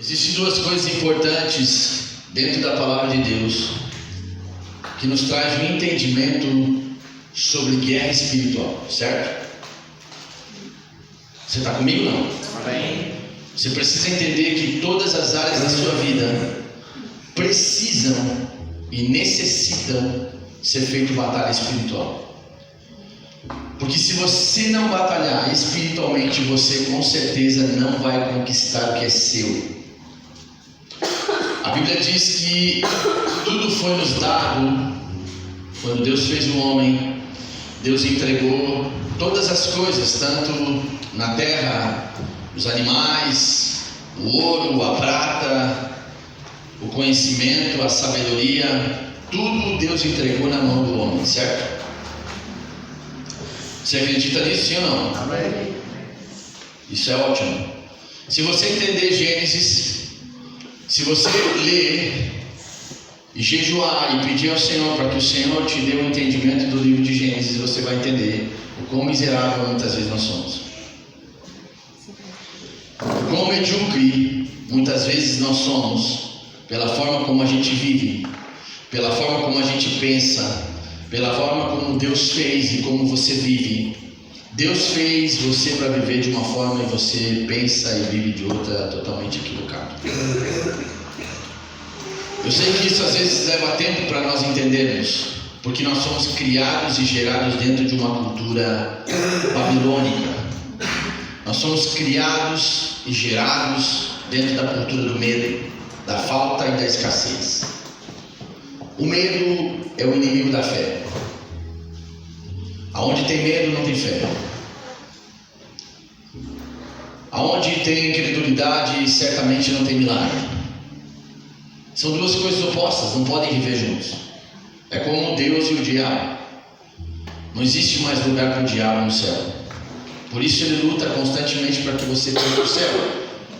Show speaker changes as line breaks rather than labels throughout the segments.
Existem duas coisas importantes dentro da palavra de Deus que nos traz um entendimento sobre guerra espiritual, certo? Você está comigo ou não?
Amém.
Você precisa entender que todas as áreas da sua vida precisam e necessitam ser feito batalha espiritual. Porque se você não batalhar espiritualmente, você com certeza não vai conquistar o que é seu. A Bíblia diz que tudo foi nos dado quando Deus fez o homem. Deus entregou todas as coisas, tanto na terra, os animais, o ouro, a prata, o conhecimento, a sabedoria, tudo Deus entregou na mão do homem, certo? Você acredita nisso, sim ou não?
Amém.
Isso é ótimo. Se você entender Gênesis, se você ler e jejuar e pedir ao Senhor para que o Senhor te dê um entendimento do livro de Gênesis, você vai entender o quão miserável muitas vezes nós somos. O quão medíocre muitas vezes nós somos pela forma como a gente vive, pela forma como a gente pensa, pela forma como Deus fez e como você vive. Deus fez você para viver de uma forma e você pensa e vive de outra totalmente equivocado. Eu sei que isso às vezes leva tempo para nós entendermos, porque nós somos criados e gerados dentro de uma cultura babilônica. Nós somos criados e gerados dentro da cultura do medo, da falta e da escassez. O medo é o inimigo da fé. Aonde tem medo não tem fé. Aonde tem incredulidade certamente não tem milagre. São duas coisas opostas, não podem viver juntos. É como Deus e o diabo. Não existe mais lugar para o diabo no céu. Por isso ele luta constantemente para que você tenha o céu,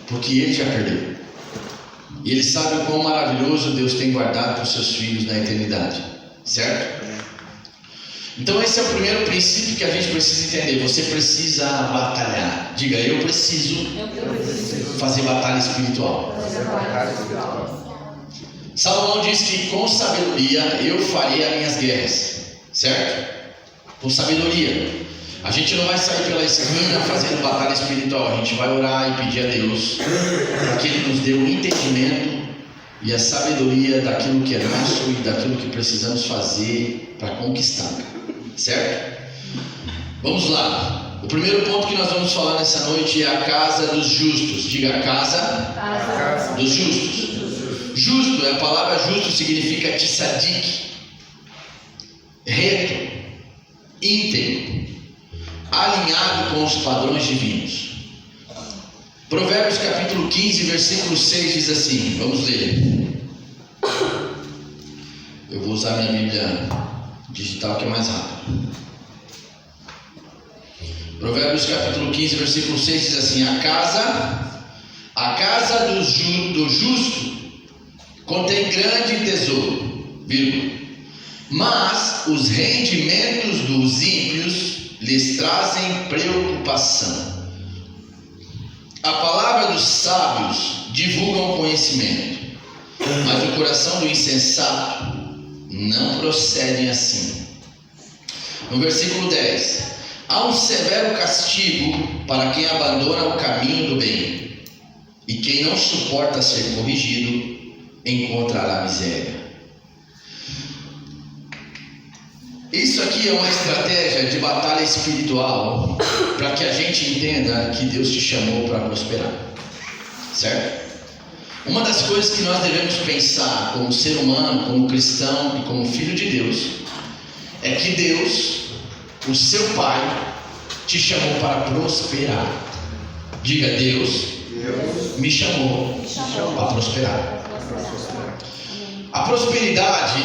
porque ele já perdeu. E ele sabe o quão maravilhoso Deus tem guardado para os seus filhos na eternidade, certo? Então esse é o primeiro princípio que a gente precisa entender. Você precisa batalhar. Diga, eu preciso fazer batalha espiritual. Salomão diz que com sabedoria eu farei as minhas guerras, certo? Com sabedoria. A gente não vai sair pela esquina fazendo batalha espiritual. A gente vai orar e pedir a Deus para que Ele nos dê o entendimento e a sabedoria daquilo que é nosso e daquilo que precisamos fazer para conquistar, certo? Vamos lá. O primeiro ponto que nós vamos falar nessa noite é a casa dos justos. Diga, a casa dos justos. Justo, a palavra justo significa tzadik, reto, íntegro, alinhado com os padrões divinos. Provérbios capítulo 15, versículo 6 diz assim, vamos ler. Eu vou usar minha Bíblia digital que é mais rápido. Provérbios capítulo 15, versículo 6 diz assim: a casa do justo contém grande tesouro, vírgula, mas os rendimentos dos ímpios lhes trazem preocupação. A palavra dos sábios divulga o conhecimento, mas o coração do insensato não procede assim. No versículo 10: há um severo castigo para quem abandona o caminho do bem, e quem não suporta ser corrigido encontrará miséria. Isso aqui é uma estratégia de batalha espiritual para que a gente entenda que Deus te chamou para prosperar, certo? Uma das coisas que nós devemos pensar como ser humano, como cristão e como filho de Deus é que Deus, o seu Pai, te chamou para prosperar. Diga, Deus me chamou para prosperar. A prosperidade,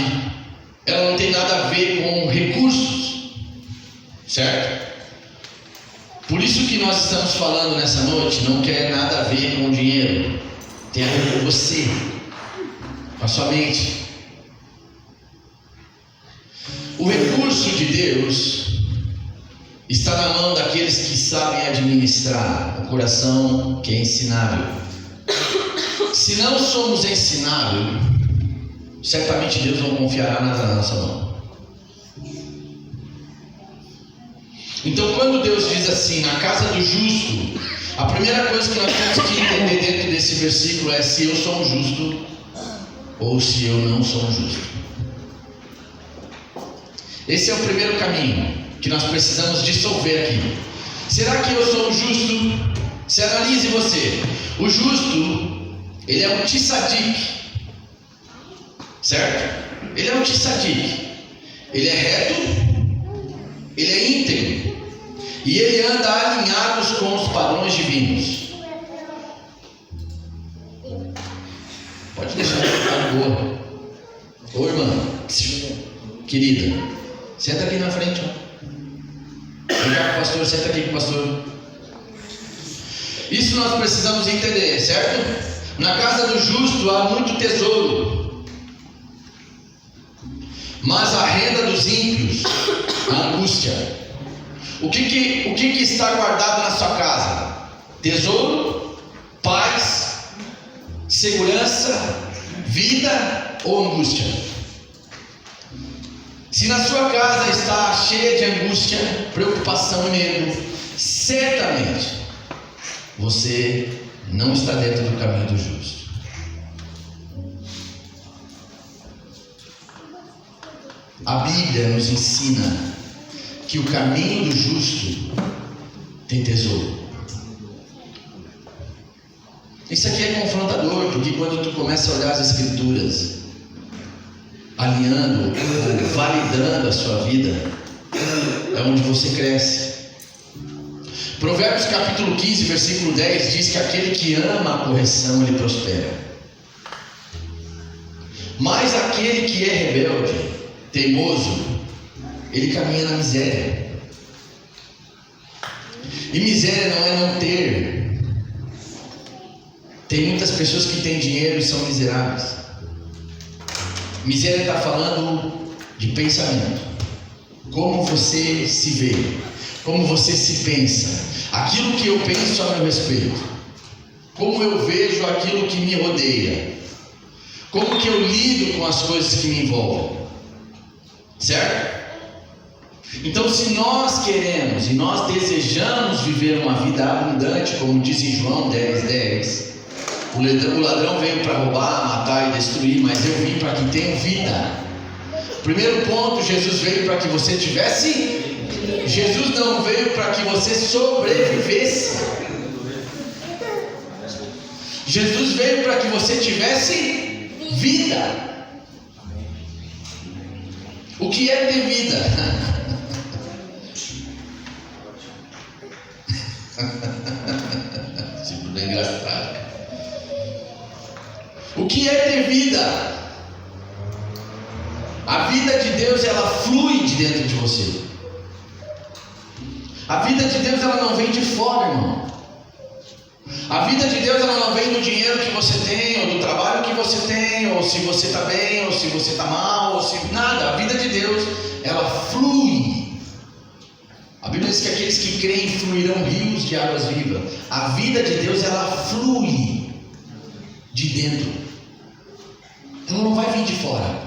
ela não tem nada a ver com recursos, certo? Por isso que nós estamos falando nessa noite, não quer nada a ver com dinheiro, tem a ver com você, com a sua mente. O recurso de Deus está na mão daqueles que sabem administrar o coração que é ensinável. Se não somos ensinados, certamente Deus não confiará nada na nossa mão. Então, quando Deus diz assim, na casa do justo, a primeira coisa que nós temos que entender dentro desse versículo é se eu sou um justo ou se eu não sou um justo. Esse é o primeiro caminho que nós precisamos dissolver aqui. Será que eu sou um justo? Se analise você. O justo, ele é um tzadik, certo? Ele é um tzadik. Ele é reto, ele é íntegro e ele anda alinhados com os padrões divinos. Pode deixar de ficar boa. Ô irmã, querida, senta aqui na frente. Vem cá com o pastor, senta aqui com o pastor. Isso nós precisamos entender, certo? Na casa do justo há muito tesouro, mas a renda dos ímpios, a angústia. O que está guardado na sua casa? Tesouro, paz, segurança, vida ou angústia? Se na sua casa está cheia de angústia, preocupação e medo, certamente você não está dentro do caminho do justo. A Bíblia nos ensina que o caminho do justo tem tesouro. Isso aqui é confrontador, porque quando tu começa a olhar as Escrituras, alinhando, validando a sua vida, é onde você cresce. Provérbios capítulo 15, versículo 10 diz que aquele que ama a correção, ele prospera. Mas aquele que é rebelde, teimoso, ele caminha na miséria. E miséria não é não ter. Tem muitas pessoas que têm dinheiro e são miseráveis. Miséria está falando de pensamento. Como você se vê, como você se pensa, aquilo que eu penso a meu respeito, como eu vejo aquilo que me rodeia, como que eu lido com as coisas que me envolvem, certo? Então, se nós queremos e nós desejamos viver uma vida abundante, como diz em João 10:10, o ladrão veio para roubar, matar e destruir, mas eu vim para que tenham vida. Primeiro ponto, Jesus veio para que você tivesse. Jesus não veio para que você sobrevivesse. Jesus veio para que você tivesse vida. O que é ter vida? Tipo, é engraçado. O que é ter vida? A vida de Deus, ela flui de dentro de você. A vida de Deus, ela não vem de fora, irmão. A vida de Deus, ela não vem do dinheiro que você tem, ou do trabalho que você tem, ou se você está bem, ou se você está mal, ou se nada. A vida de Deus, ela flui. A Bíblia diz que aqueles que creem fluirão rios de águas vivas. A vida de Deus, ela flui de dentro. Ela não vai vir de fora.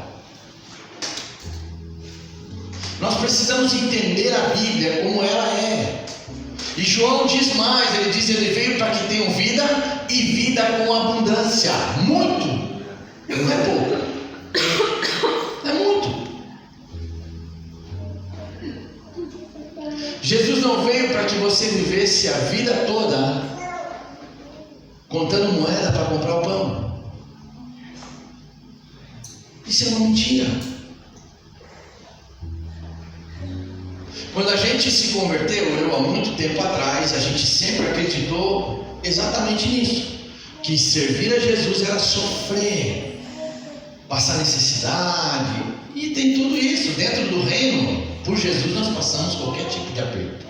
Nós precisamos entender a Bíblia como ela é. E João diz mais, ele diz, ele veio para que tenham vida e vida com abundância. Muito, não é pouco, é muito. Jesus não veio para que você vivesse a vida toda contando moeda para comprar o pão. Isso é uma mentira. Quando a gente se converteu, eu há muito tempo atrás, a gente sempre acreditou exatamente nisso, que servir a Jesus era sofrer, passar necessidade, e tem tudo isso dentro do reino. Por Jesus nós passamos qualquer tipo de aperto,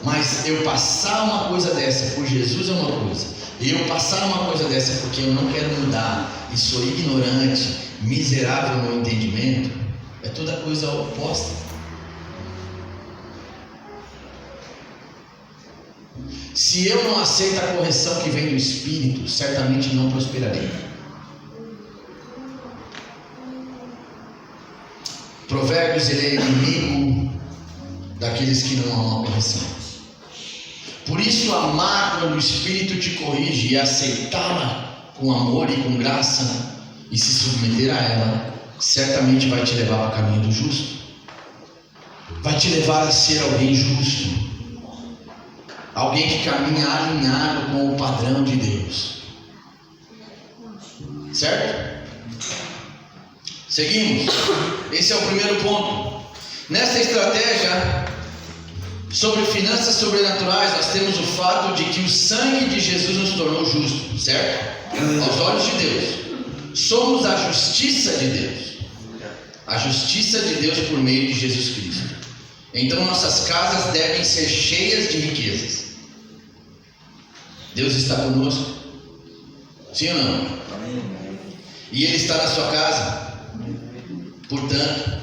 mas eu passar uma coisa dessa por Jesus é uma coisa, e eu passar uma coisa dessa porque eu não quero mudar e sou ignorante, miserável no entendimento, é toda coisa oposta. Se Se eu não aceito a correção que vem do Espírito, certamente não prosperarei. Provérbios, ele é inimigo daqueles que não amam a correção. Por isso, amar quando o Espírito te corrige e aceitá-la com amor e com graça e se submeter a ela, certamente vai te levar para o caminho do justo. Vai te levar a ser alguém justo, alguém que caminha alinhado com o padrão de Deus. Certo? Seguimos. Esse é o primeiro ponto. Nessa estratégia sobre finanças sobrenaturais, nós temos o fato de que o sangue de Jesus nos tornou justos, certo? Aos olhos de Deus. Somos a justiça de Deus. A justiça de Deus por meio de Jesus Cristo. Então nossas casas devem ser cheias de riquezas. Deus está conosco? Sim ou não? E Ele está na sua casa. Portanto,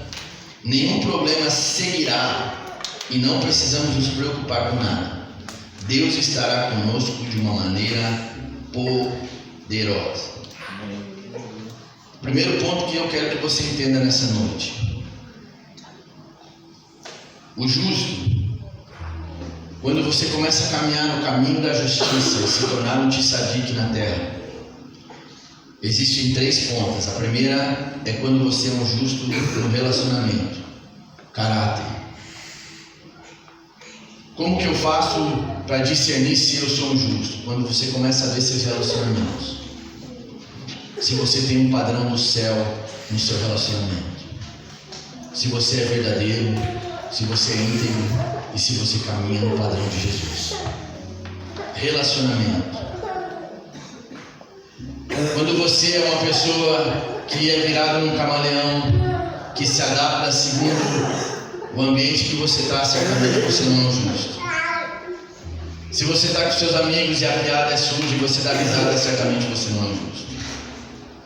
nenhum problema seguirá e não precisamos nos preocupar com nada. Deus estará conosco de uma maneira poderosa. Primeiro ponto que eu quero que você entenda nessa noite: o justo, quando você começa a caminhar no caminho da justiça e se tornar um tzadik na terra, existem 3 pontas. A primeira é quando você é um justo no relacionamento, caráter. Como que eu faço para discernir se eu sou um justo? Quando você começa a ver seus relacionamentos. Se você tem um padrão do céu no seu relacionamento, se você é verdadeiro, se você é íntegro e se você caminha no padrão de Jesus. Relacionamento. Quando você é uma pessoa que é virada num camaleão, que se adapta segundo o ambiente que você está, certamente você não é um justo. Se você está com seus amigos e a piada é suja e você dá risada, certamente você não é um justo.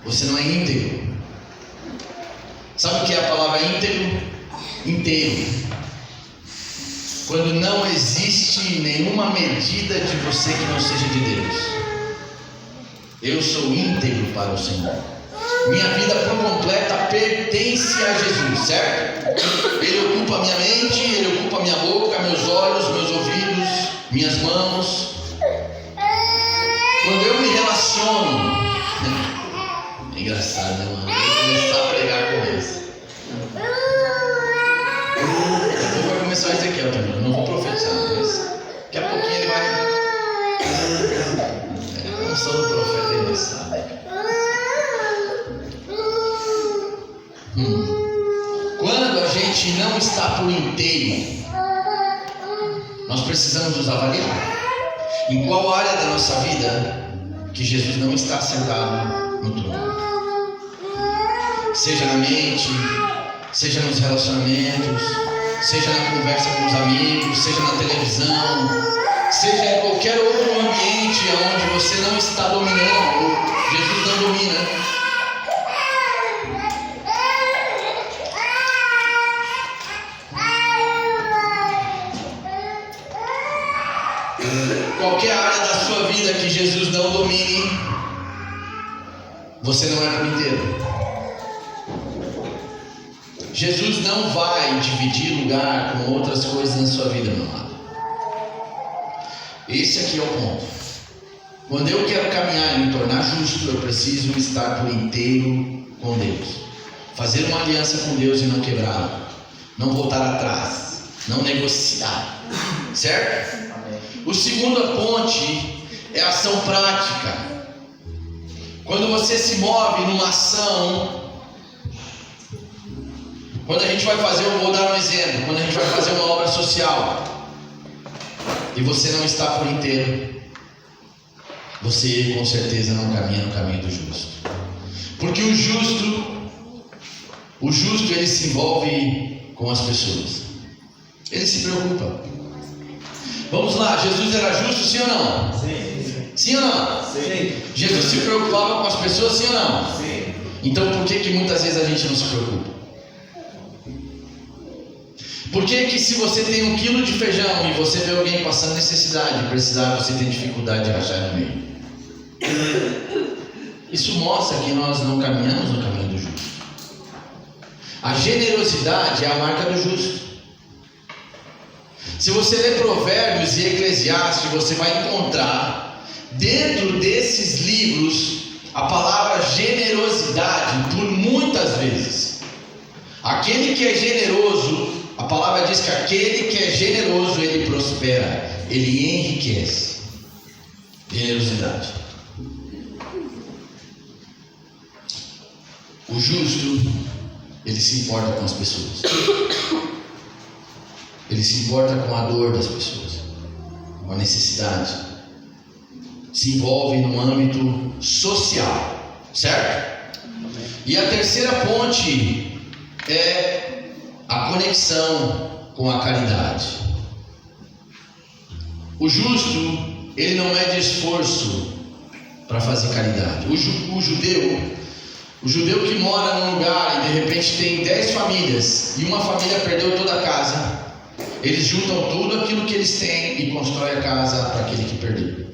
Você não é íntegro. Sabe o que é a palavra íntegro? Inteiro. Quando não existe nenhuma medida de você que não seja de Deus. Eu sou íntegro para o Senhor. Minha vida por completa pertence a Jesus, certo? Ele ocupa minha mente, Ele ocupa minha boca, meus olhos, meus ouvidos, minhas mãos. Quando eu me relaciono, é engraçado, né, mano? Eu vou começar a pregar com isso. Daqui a pouco vai começar o Ezequiel também. Eu não vou profetizar, mas daqui a pouquinho ele vai. A unção do profeta ele não sabe. Quando a gente não está por inteiro, nós precisamos nos avaliar. Em qual área da nossa vida que Jesus não está sentado no trono? Seja na mente, seja nos relacionamentos, seja na conversa com os amigos, seja na televisão, seja em qualquer outro ambiente onde você não está dominando. Jesus não domina. Qualquer área da sua vida que Jesus não domine, você não é por inteiro. Jesus não vai dividir lugar com outras coisas na sua vida, meu amado. Esse aqui é o ponto. Quando eu quero caminhar e me tornar justo, eu preciso estar por inteiro com Deus. Fazer uma aliança com Deus e não quebrá-la. Não voltar atrás. Não negociar. Certo? O segundo ponte é a ação prática. Quando você se move numa ação, quando a gente vai fazer, eu vou dar um exemplo, quando a gente vai fazer uma obra social e você não está por inteiro, você com certeza não caminha no caminho do justo. Porque o justo ele se envolve com as pessoas. Ele se preocupa. Vamos lá, Jesus era justo, sim ou não?
Sim.
Sim ou não?
Sim.
Jesus se preocupava com as pessoas, sim ou não?
Sim.
Então por que muitas vezes a gente não se preocupa? Por que que se você tem 1 quilo de feijão e você vê alguém passando necessidade, precisar, você tem dificuldade de rachar no meio? Isso mostra que nós não caminhamos no caminho do justo. A generosidade é a marca do justo. Se você ler Provérbios e Eclesiastes, você vai encontrar dentro desses livros a palavra generosidade por muitas vezes. Aquele que é generoso, a palavra diz que aquele que é generoso, ele prospera, ele enriquece. Generosidade. O justo, ele se importa com as pessoas. Ele se importa com a dor das pessoas, com a necessidade. Se envolve no âmbito social, certo? E a terceira ponte é a conexão com a caridade. O justo, ele não mede esforço para fazer caridade. O judeu que mora num lugar e de repente tem 10 famílias e uma família perdeu toda a casa, eles juntam tudo aquilo que eles têm e constroem a casa para aquele que perdeu.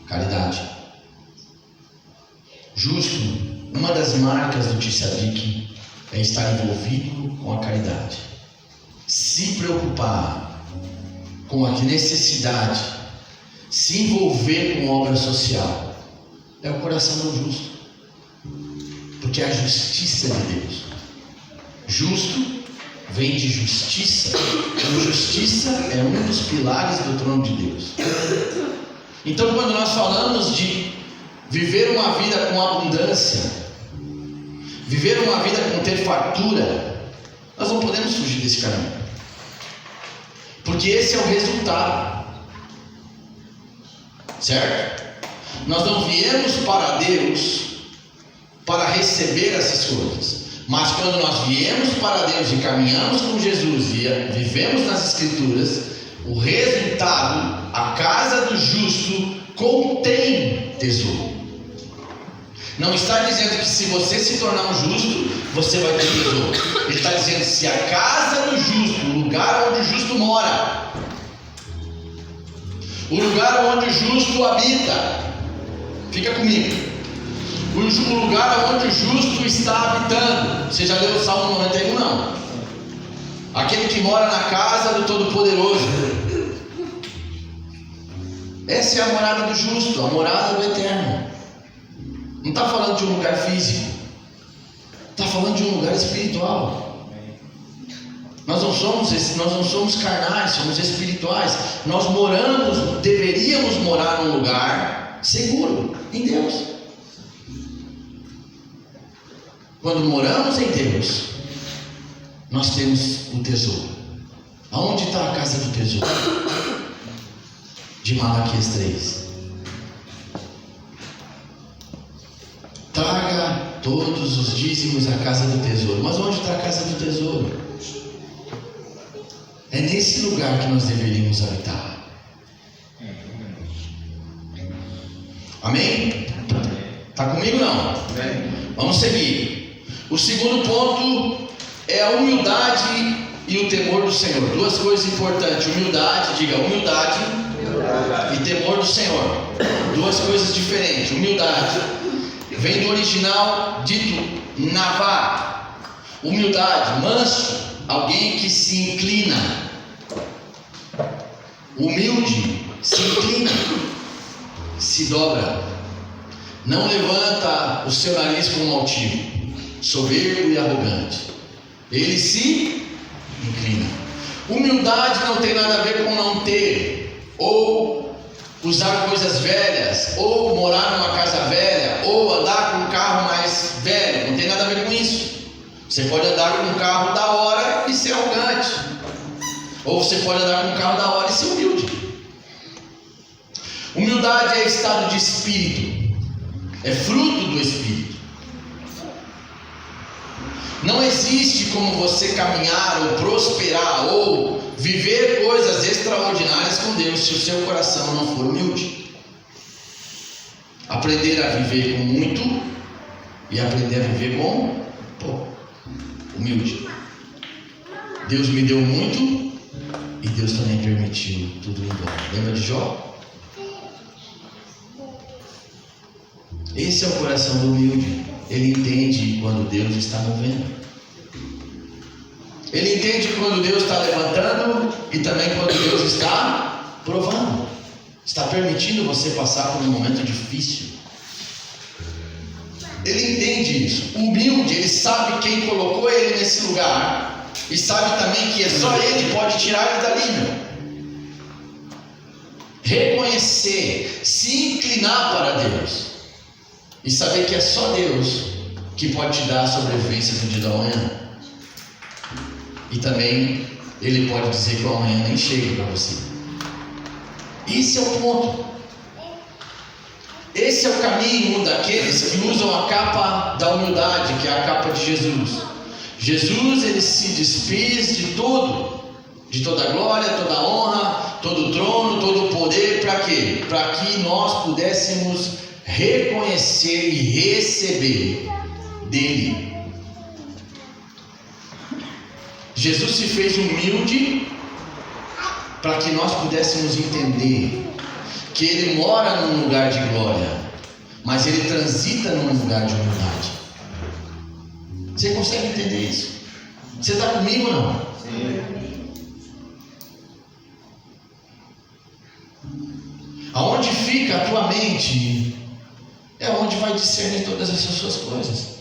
Caridade. Justo, uma das marcas do Tzadik é estar envolvido com a caridade. Se preocupar com a necessidade, se envolver com obra social, é o coração do justo, porque é a justiça de Deus. Justo vem de justiça, e justiça é um dos pilares do trono de Deus. Então, quando nós falamos de viver uma vida com abundância, viver uma vida com ter fartura, nós não podemos fugir desse caminho, porque esse é o resultado, certo? Nós não viemos para Deus para receber essas coisas, mas quando nós viemos para Deus e caminhamos com Jesus e vivemos nas Escrituras, o resultado, a casa do justo contém tesouro. Não está dizendo que se você se tornar um justo, você vai ter tesouro. Ele está dizendo, se a casa do justo, o lugar onde o justo mora, o lugar onde o justo habita, fica comigo, o lugar onde o justo está habitando. Você já leu o Salmo 91? Não. Aquele que mora na casa do Todo-Poderoso. Essa é a morada do justo, a morada do Eterno. Não está falando de um lugar físico, está falando de um lugar espiritual. Nós não somos carnais, somos espirituais. Nós deveríamos morar num lugar seguro, em Deus. Quando moramos em Deus, nós temos o tesouro. Aonde está a casa do tesouro? De Malaquias 3. Traga todos os dízimos à casa do tesouro. Mas onde está a casa do tesouro? É nesse lugar que nós deveríamos habitar. Amém? Está comigo ou não? Vamos seguir. O segundo ponto é a humildade e o temor do Senhor. Duas coisas importantes. Humildade, diga humildade e temor do Senhor. Duas coisas diferentes. Humildade vem do original dito navá. Humildade, manso, alguém que se inclina. Humilde, se inclina, se dobra. Não levanta o seu nariz como altivo, soberbo e arrogante. Ele se inclina. Humildade não tem nada a ver com não ter, ou usar coisas velhas, ou morar numa casa velha, ou andar com um carro mais velho. Não tem nada a ver com isso. Você pode andar com um carro da hora e ser arrogante, ou você pode andar com um carro da hora e ser humilde. Humildade é estado de espírito, é fruto do espírito. Não existe como você caminhar ou prosperar ou viver coisas extraordinárias com Deus se o seu coração não for humilde. Aprender a viver com muito e aprender a viver com pouco. humilde. Deus me deu muito e Deus também permitiu tudo ir embora. Lembra de Jó? Esse é o coração do humilde. Ele entende quando Deus está movendo. Ele entende quando Deus está levantando e também quando Deus está provando. Está permitindo você passar por um momento difícil. Ele entende isso. O humilde, ele sabe quem colocou ele nesse lugar e sabe também que é só ele pode tirar ele dali, meu. Reconhecer, se inclinar para Deus e saber que é só Deus que pode te dar a sobrevivência no dia da manhã. E também Ele pode dizer que o amanhã nem chega para você. Esse é o ponto. Esse é o caminho daqueles que usam a capa da humildade, que é a capa de Jesus. Jesus, ele se despiz de tudo, de toda a glória, toda a honra, todo o trono, todo o poder. Para quê? Para que nós pudéssemos reconhecer e receber dele. Jesus se fez humilde para que nós pudéssemos entender que ele mora num lugar de glória, mas ele transita num lugar de humildade. Você consegue entender isso? Você está comigo ou não? Sim. Aonde fica a tua mente é onde vai discernir todas essas suas coisas.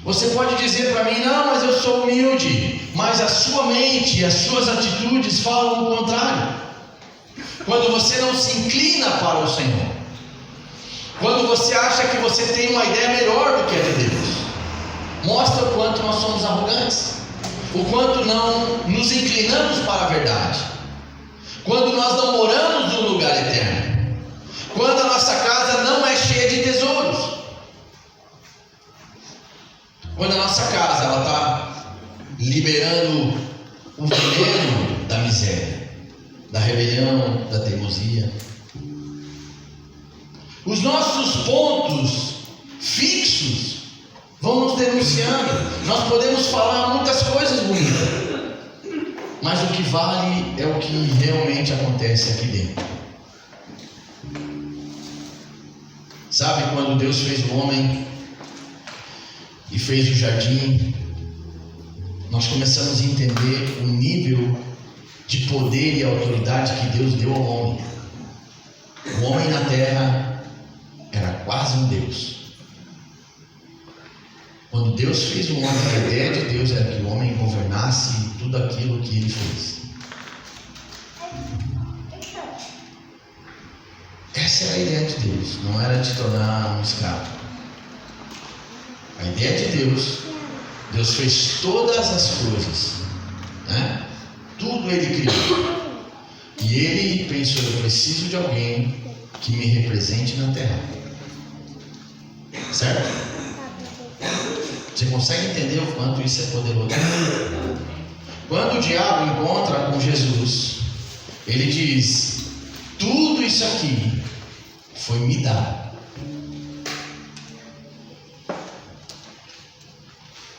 Você pode dizer para mim: não, mas eu sou humilde, mas a sua mente e as suas atitudes falam o contrário. Quando você não se inclina para o Senhor, quando você acha que você tem uma ideia melhor do que a de Deus, mostra o quanto nós somos arrogantes, o quanto não nos inclinamos para a verdade, quando nós não moramos no lugar eterno, quando a nossa casa não é cheia de tesouros, quando a nossa casa ela está liberando o veneno da miséria, da rebelião, da teimosia. Os nossos pontos fixos vão nos denunciando. Nós podemos falar muitas coisas bonitas, mas o que vale é o que realmente acontece aqui dentro. Sabe quando Deus fez o homem e fez o jardim, nós começamos a entender o nível de poder e autoridade que Deus deu ao homem. O homem na terra era quase um Deus. Quando Deus fez o homem, a ideia de Deus era que o homem governasse tudo aquilo que ele fez. Essa era a ideia de Deus, não era de tornar um escravo. A ideia de Deus, Deus fez todas as coisas, né? Tudo Ele criou. E Ele pensou: eu preciso de alguém que me represente na terra. Certo? Você consegue entender o quanto isso é poderoso? Quando o diabo encontra com Jesus, ele diz: tudo isso aqui foi me dado.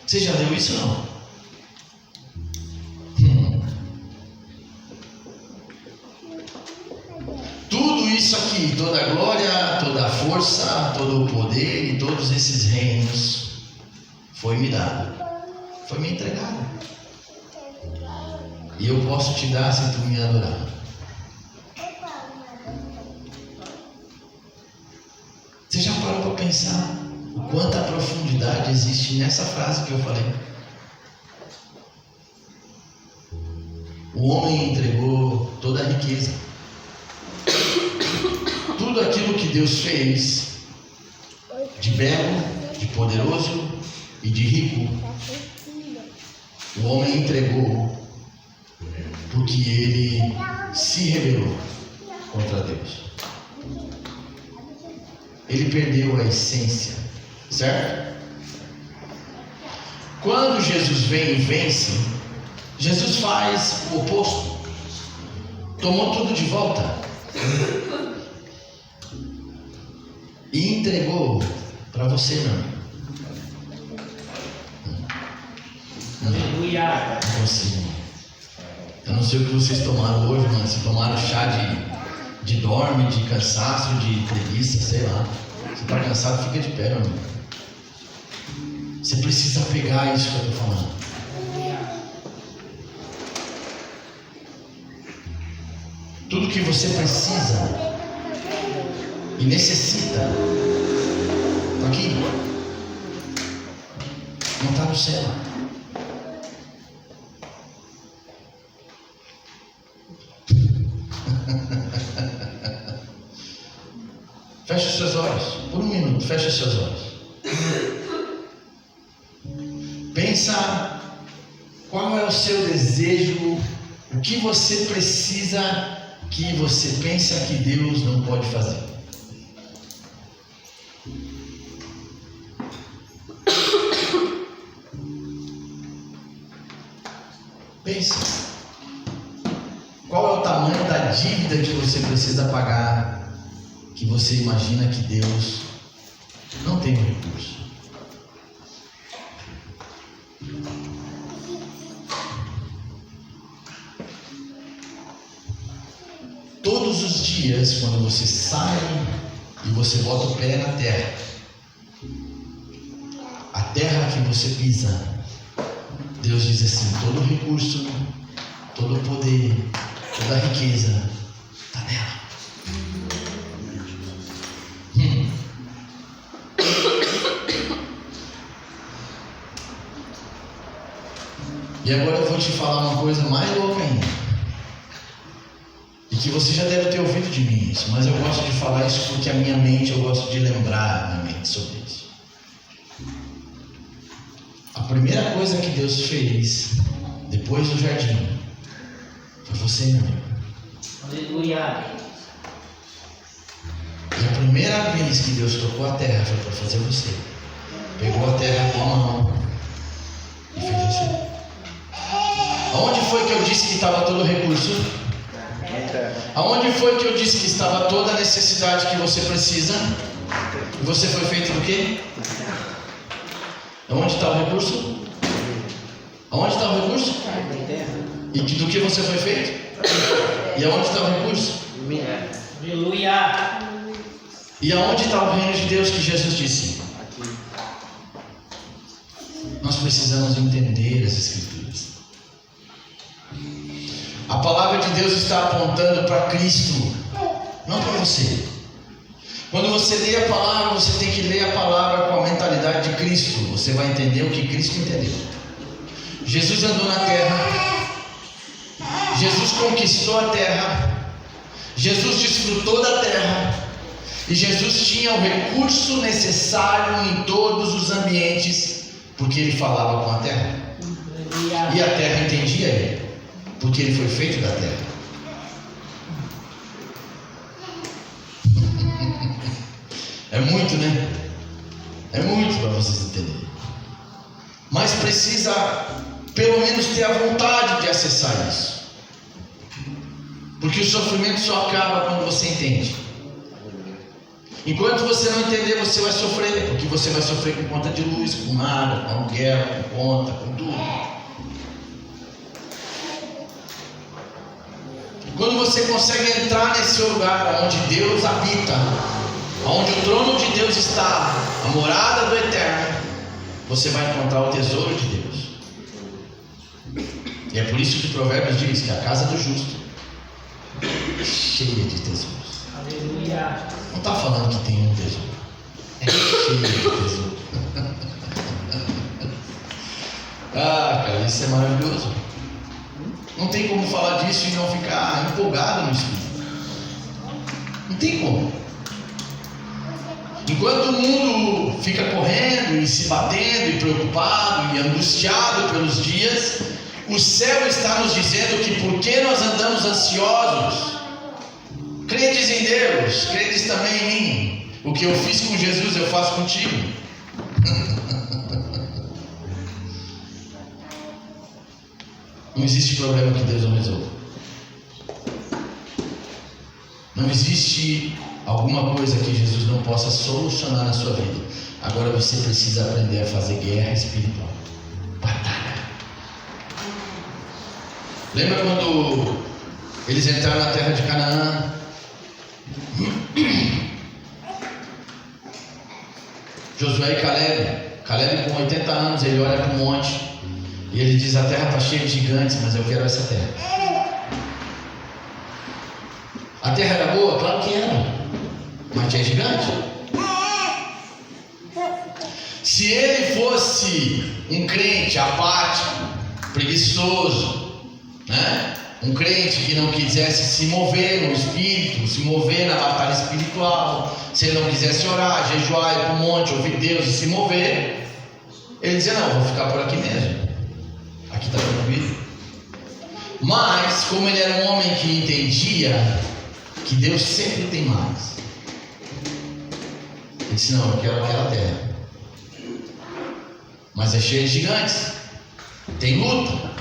Você já leu isso, não? Tudo isso aqui, toda a glória, toda a força, todo o poder e todos esses reinos foi me dado, foi me entregado. E eu posso te dar se tu me adorar. Você já parou para pensar o quanta profundidade existe nessa frase que eu falei? O homem entregou toda a riqueza, tudo aquilo que Deus fez de belo, de poderoso e de rico, o homem entregou porque ele se rebelou contra Deus. Ele perdeu a essência, certo? Quando Jesus vem e vence, Jesus faz o oposto. Tomou tudo de volta e entregou para você não.
Aleluia.
Não consigo. Eu não sei o que vocês tomaram hoje, mas se tomaram chá de dorme, de cansaço, de preguiça, sei lá. Se está cansado, fica de pé, meu amigo. Você precisa pegar isso que eu estou falando. Tudo que você precisa e necessita está aqui. Não está no céu. Feche os seus olhos. Por um minuto, feche os seus olhos. Pensa qual é o seu desejo, o que você precisa, que você pensa que Deus não pode fazer. Pensa. Qual é o tamanho da dívida que você precisa pagar, que você imagina que Deus não tem o recurso? Todos os dias, quando você sai e você bota o pé na terra, a terra que você pisa, Deus diz assim: todo recurso, todo poder, toda riqueza está nela. E agora eu vou te falar uma coisa mais louca ainda. E que você já deve ter ouvido de mim isso, mas eu gosto de falar isso porque a minha mente, eu gosto de lembrar a minha mente sobre isso. A primeira coisa que Deus fez depois do jardim foi você, meu amigo.
Aleluia.
E a primeira vez que Deus tocou a terra foi para fazer você. Pegou a terra com a mão e fez você. Aonde foi que eu disse que estava todo o recurso? Aonde foi que eu disse que estava toda a necessidade que você precisa? E você foi feito do quê? Aonde está o recurso? Aonde está o recurso? E do que você foi feito? E aonde está o recurso?
Aleluia.
E aonde está o reino de Deus que Jesus disse? Nós precisamos entender as Escrituras. A palavra de Deus está apontando para Cristo, não para você. Quando você lê a palavra, você tem que ler a palavra com a mentalidade de Cristo. Você vai entender o que Cristo entendeu. Jesus andou na terra. Jesus conquistou a terra. Jesus desfrutou da terra. E Jesus tinha o recurso necessário em todos os ambientes, porque ele falava com a terra. E a terra entendia ele, porque ele foi feito da terra. É muito, né? É muito para vocês entenderem. Mas precisa, pelo menos, ter a vontade de acessar isso. Porque o sofrimento só acaba quando você entende. Enquanto você não entender, você vai sofrer. Porque você vai sofrer com conta de luz, com água, com aluguel, com conta, com tudo. Quando você consegue entrar nesse lugar onde Deus habita, onde o trono de Deus está, a morada do Eterno, você vai encontrar o tesouro de Deus. E é por isso que Provérbios diz que a casa do justo é cheia de tesouros.
Aleluia.
Não está falando que tem um tesouro, é cheia de tesouro. Ah, cara, isso é maravilhoso. Não tem como falar disso e não ficar empolgado no Espírito. Não tem como. Enquanto o mundo fica correndo e se batendo e preocupado e angustiado pelos dias, o céu está nos dizendo que porque nós andamos ansiosos, credes em Deus, credes também em mim. O que eu fiz com Jesus eu faço contigo. Não existe problema que Deus não resolva. Não existe alguma coisa que Jesus não possa solucionar na sua vida. Agora você precisa aprender a fazer guerra espiritual. Batalha. Lembra quando eles entraram na terra de Canaã? Josué e Caleb com 80 anos, ele olha para o monte e ele diz: a terra está cheia de gigantes, mas eu quero essa terra. A terra era boa? Claro que era, mas tinha gigante. Se ele fosse um crente apático, preguiçoso, né? Um crente que não quisesse se mover no espírito, se mover na batalha espiritual, se ele não quisesse orar, jejuar, ir para o monte, ouvir Deus e se mover, ele dizia: não, vou ficar por aqui mesmo, aqui está tranquilo. Mas como ele era um homem que entendia que Deus sempre tem mais, ele disse: não, eu quero aquela terra, mas é cheio de gigantes, tem luta,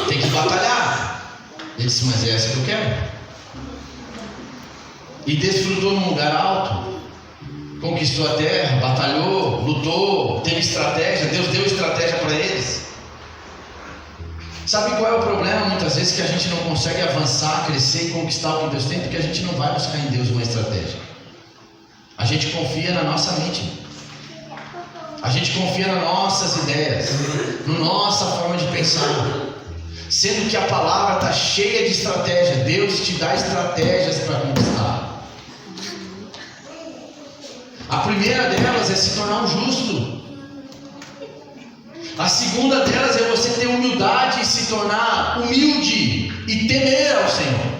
tem que batalhar. Ele disse: mas é essa que eu quero. E desfrutou num lugar alto, conquistou a terra, batalhou, lutou, teve estratégia. Deus deu estratégia para eles. Sabe qual é o problema muitas vezes? Que a gente não consegue avançar, crescer e conquistar o que Deus tem, porque a gente não vai buscar em Deus uma estratégia. A gente confia na nossa mente, a gente confia nas nossas ideias, na nossa forma de pensar, sendo que a palavra está cheia de estratégia. Deus te dá estratégias para conquistar. A primeira delas é se tornar um justo. A segunda delas é você ter humildade e se tornar humilde e temer ao Senhor.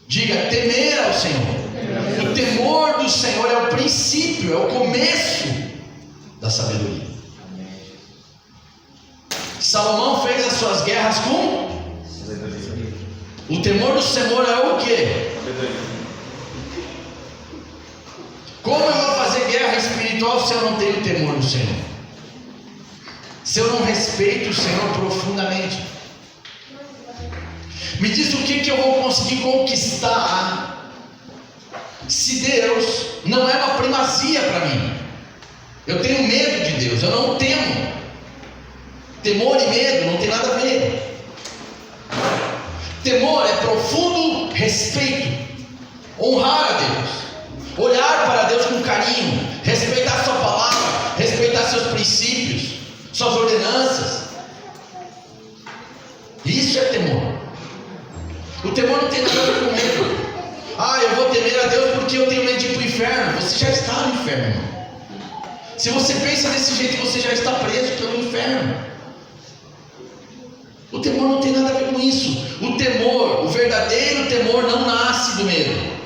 Diga: temer ao Senhor. O temor do Senhor é o princípio, é o começo da sabedoria. Salomão fez as suas guerras com o temor do Senhor. É o quê? Como eu vou fazer guerra espiritual se eu não tenho temor do Senhor? Se eu não respeito o Senhor profundamente? Me diz o que eu vou conseguir conquistar se Deus não é uma primazia para mim? Eu tenho medo de Deus, eu não temo. Temor e medo não tem nada a ver. Temor é profundo respeito, honrar a Deus, olhar para Deus com carinho, respeitar sua palavra, respeitar seus princípios, suas ordenanças. Isso é temor. O temor não tem nada a ver com medo. Ah, eu vou temer a Deus porque eu tenho medo de ir para o inferno. Você já está no inferno, irmão. Se você pensa desse jeito, você já está preso pelo inferno. O temor não tem nada a ver com isso. O temor, o verdadeiro temor, não nasce do medo,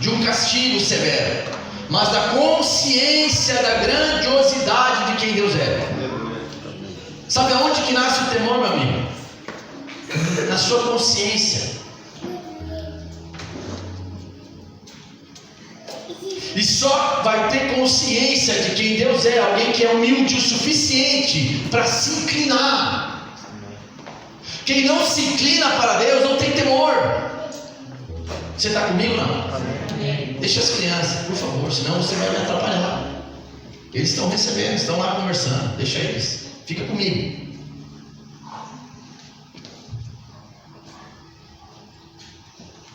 de um castigo severo, mas da consciência da grandiosidade de quem Deus é. Sabe aonde que nasce o temor, meu amigo? Na sua consciência. E só vai ter consciência de quem Deus é alguém que é humilde o suficiente para se inclinar. Quem não se inclina para Deus não tem temor. Você está comigo, não? Deixa as crianças, por favor, senão você vai me atrapalhar. Eles estão recebendo, estão lá conversando. Deixa eles, fica comigo.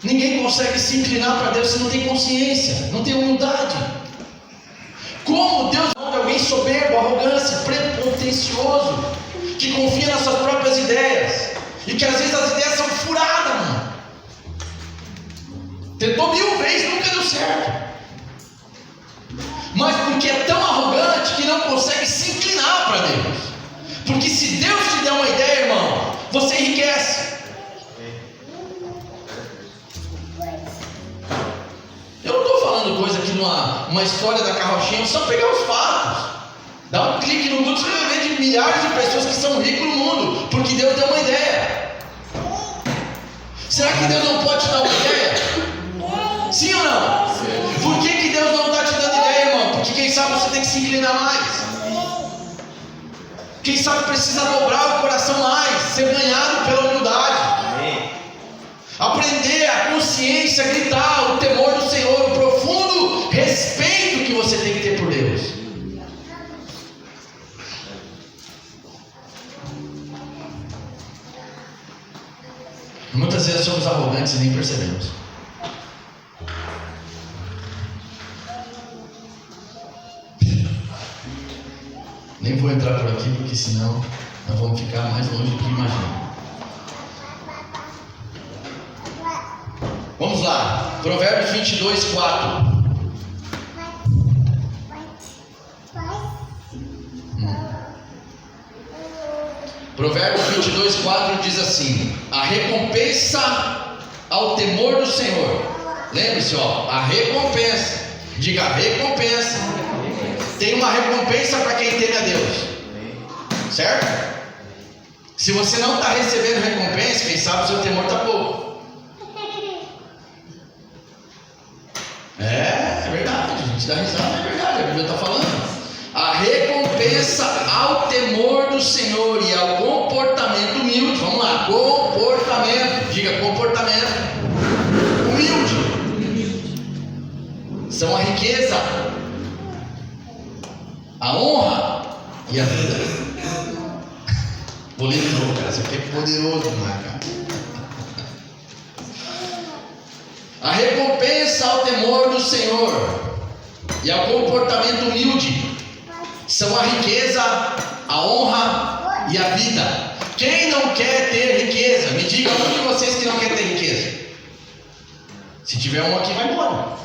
Ninguém consegue se inclinar para Deus se não tem consciência, não tem humildade. Como Deus não é alguém soberbo, arrogância, prepotencioso, que confia nas suas próprias ideias, e que às vezes as ideias são furadas, mano. Tentou 1000 vezes, nunca deu certo. Mas porque é tão arrogante que não consegue se inclinar para Deus. Porque se Deus te der uma ideia, irmão, você enriquece. Eu não estou falando coisa aqui numa história da carrochinha, só pegar os fatos. Dá um clique no Google, você vai ver de milhares de pessoas que são ricas no mundo, porque Deus deu uma ideia. Será que Deus não pode te dar uma ideia? Sim ou não? Por que Deus não está te dando ideia, irmão? Porque quem sabe você tem que se inclinar mais. Quem sabe precisa dobrar o coração mais, ser ganhado pela humildade. Aprender a consciência, gritar o temor do Senhor, o profundo respeito que você tem que ter por Deus. arrogantes e nem percebemos. Nem vou entrar por aqui, porque senão nós vamos ficar mais longe do que imaginamos. Vamos lá, Provérbios 22, 4. Provérbios 22, 4 diz assim: a recompensa ao temor do Senhor. Lembre-se, a recompensa. Diga, recompensa. Tem uma recompensa para quem teme a Deus, certo? Se você não está recebendo recompensa, quem sabe o seu temor está pouco. É verdade, a gente dá risada, é verdade, a Bíblia está falando. A recompensa ao temor do Senhor e ao comportamento humilde. Vamos lá, comportamento. Diga, comportamento humilde. São a riqueza, a honra e a vida. Vou ler de novo, cara. Isso aqui é poderoso, não é, cara? A recompensa ao temor do Senhor e ao comportamento humilde são a riqueza, a honra e a vida. Quem não quer ter riqueza? Me diga um de vocês que não quer ter riqueza. Se tiver um aqui, vai embora.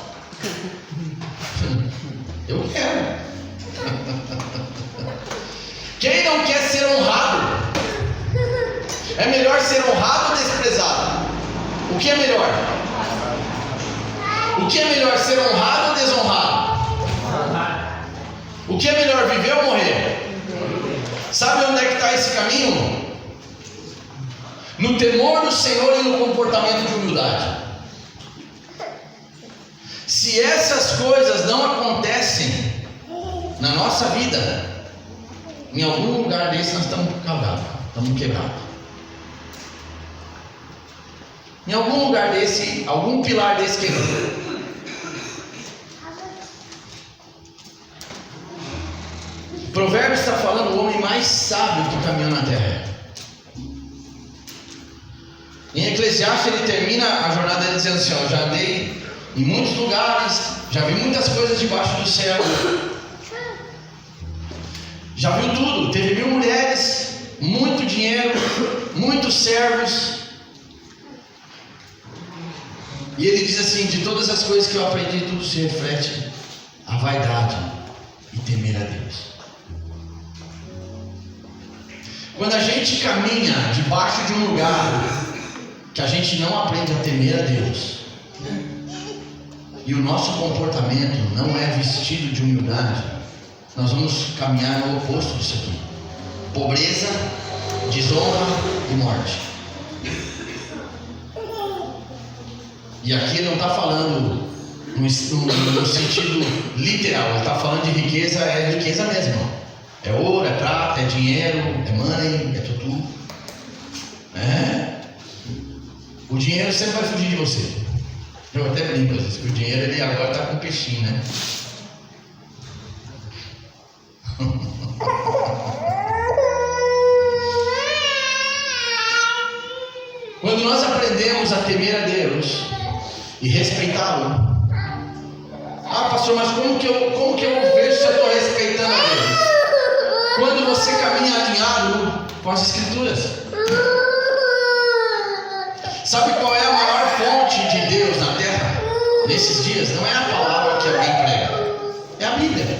Eu quero. Quem não quer ser honrado? É melhor ser honrado ou desprezado? O que é melhor? O que é melhor, ser honrado ou desonrado? O que é melhor, viver ou morrer? Sabe onde é que está esse caminho? No temor do Senhor e no comportamento de humildade. Se essas coisas não acontecem na nossa vida, em algum lugar desse nós estamos cagados, estamos quebrados. Em algum lugar desse, algum pilar desse quebrou. Provérbios está falando o homem mais sábio que caminhou na terra. Em Eclesiastes ele termina a jornada dele dizendo assim: eu já andei em muitos lugares, já vi muitas coisas debaixo do céu, já viu tudo, teve 1000 mulheres, muito dinheiro, muitos servos. E ele diz assim: de todas as coisas que eu aprendi, tudo se reflete a vaidade e temer a Deus. Quando a gente caminha debaixo de um lugar que a gente não aprende a temer a Deus, e o nosso comportamento não é vestido de humildade, nós vamos caminhar no oposto disso aqui: pobreza, desonra e morte. E aqui ele não está falando no sentido literal, ele está falando de riqueza, é riqueza mesmo. É ouro, é prata, é dinheiro, é money, é tudo. O dinheiro sempre vai fugir de você. Eu até brinco às vezes que o dinheiro ele agora está com peixinho, né? Quando nós aprendemos a temer a Deus e respeitá-lo. Ah, pastor, mas como que eu vejo se eu estou respeitando a Deus? Quando você caminha alinhado com as Escrituras. Sabe qual é a maior fonte de Deus na terra nesses dias? Não é a palavra que alguém prega, é a Bíblia.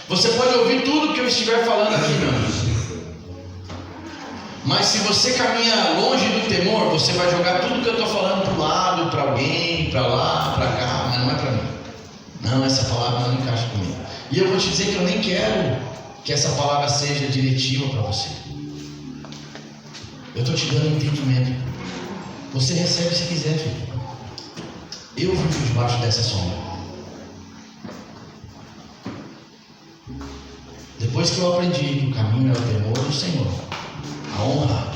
Você pode ouvir tudo que eu estiver falando aqui, meu amigo, mas se você caminha longe do temor, você vai jogar tudo que eu estou falando para o lado, para alguém, para lá, para cá, mas não é para mim. Não, essa palavra não encaixa comigo. E eu vou te dizer que eu nem quero que essa palavra seja diretiva para você. Eu estou te dando entendimento. Você recebe se quiser, filho. Eu vivo debaixo dessa sombra. Depois que eu aprendi que o caminho é o temor do Senhor, a honra,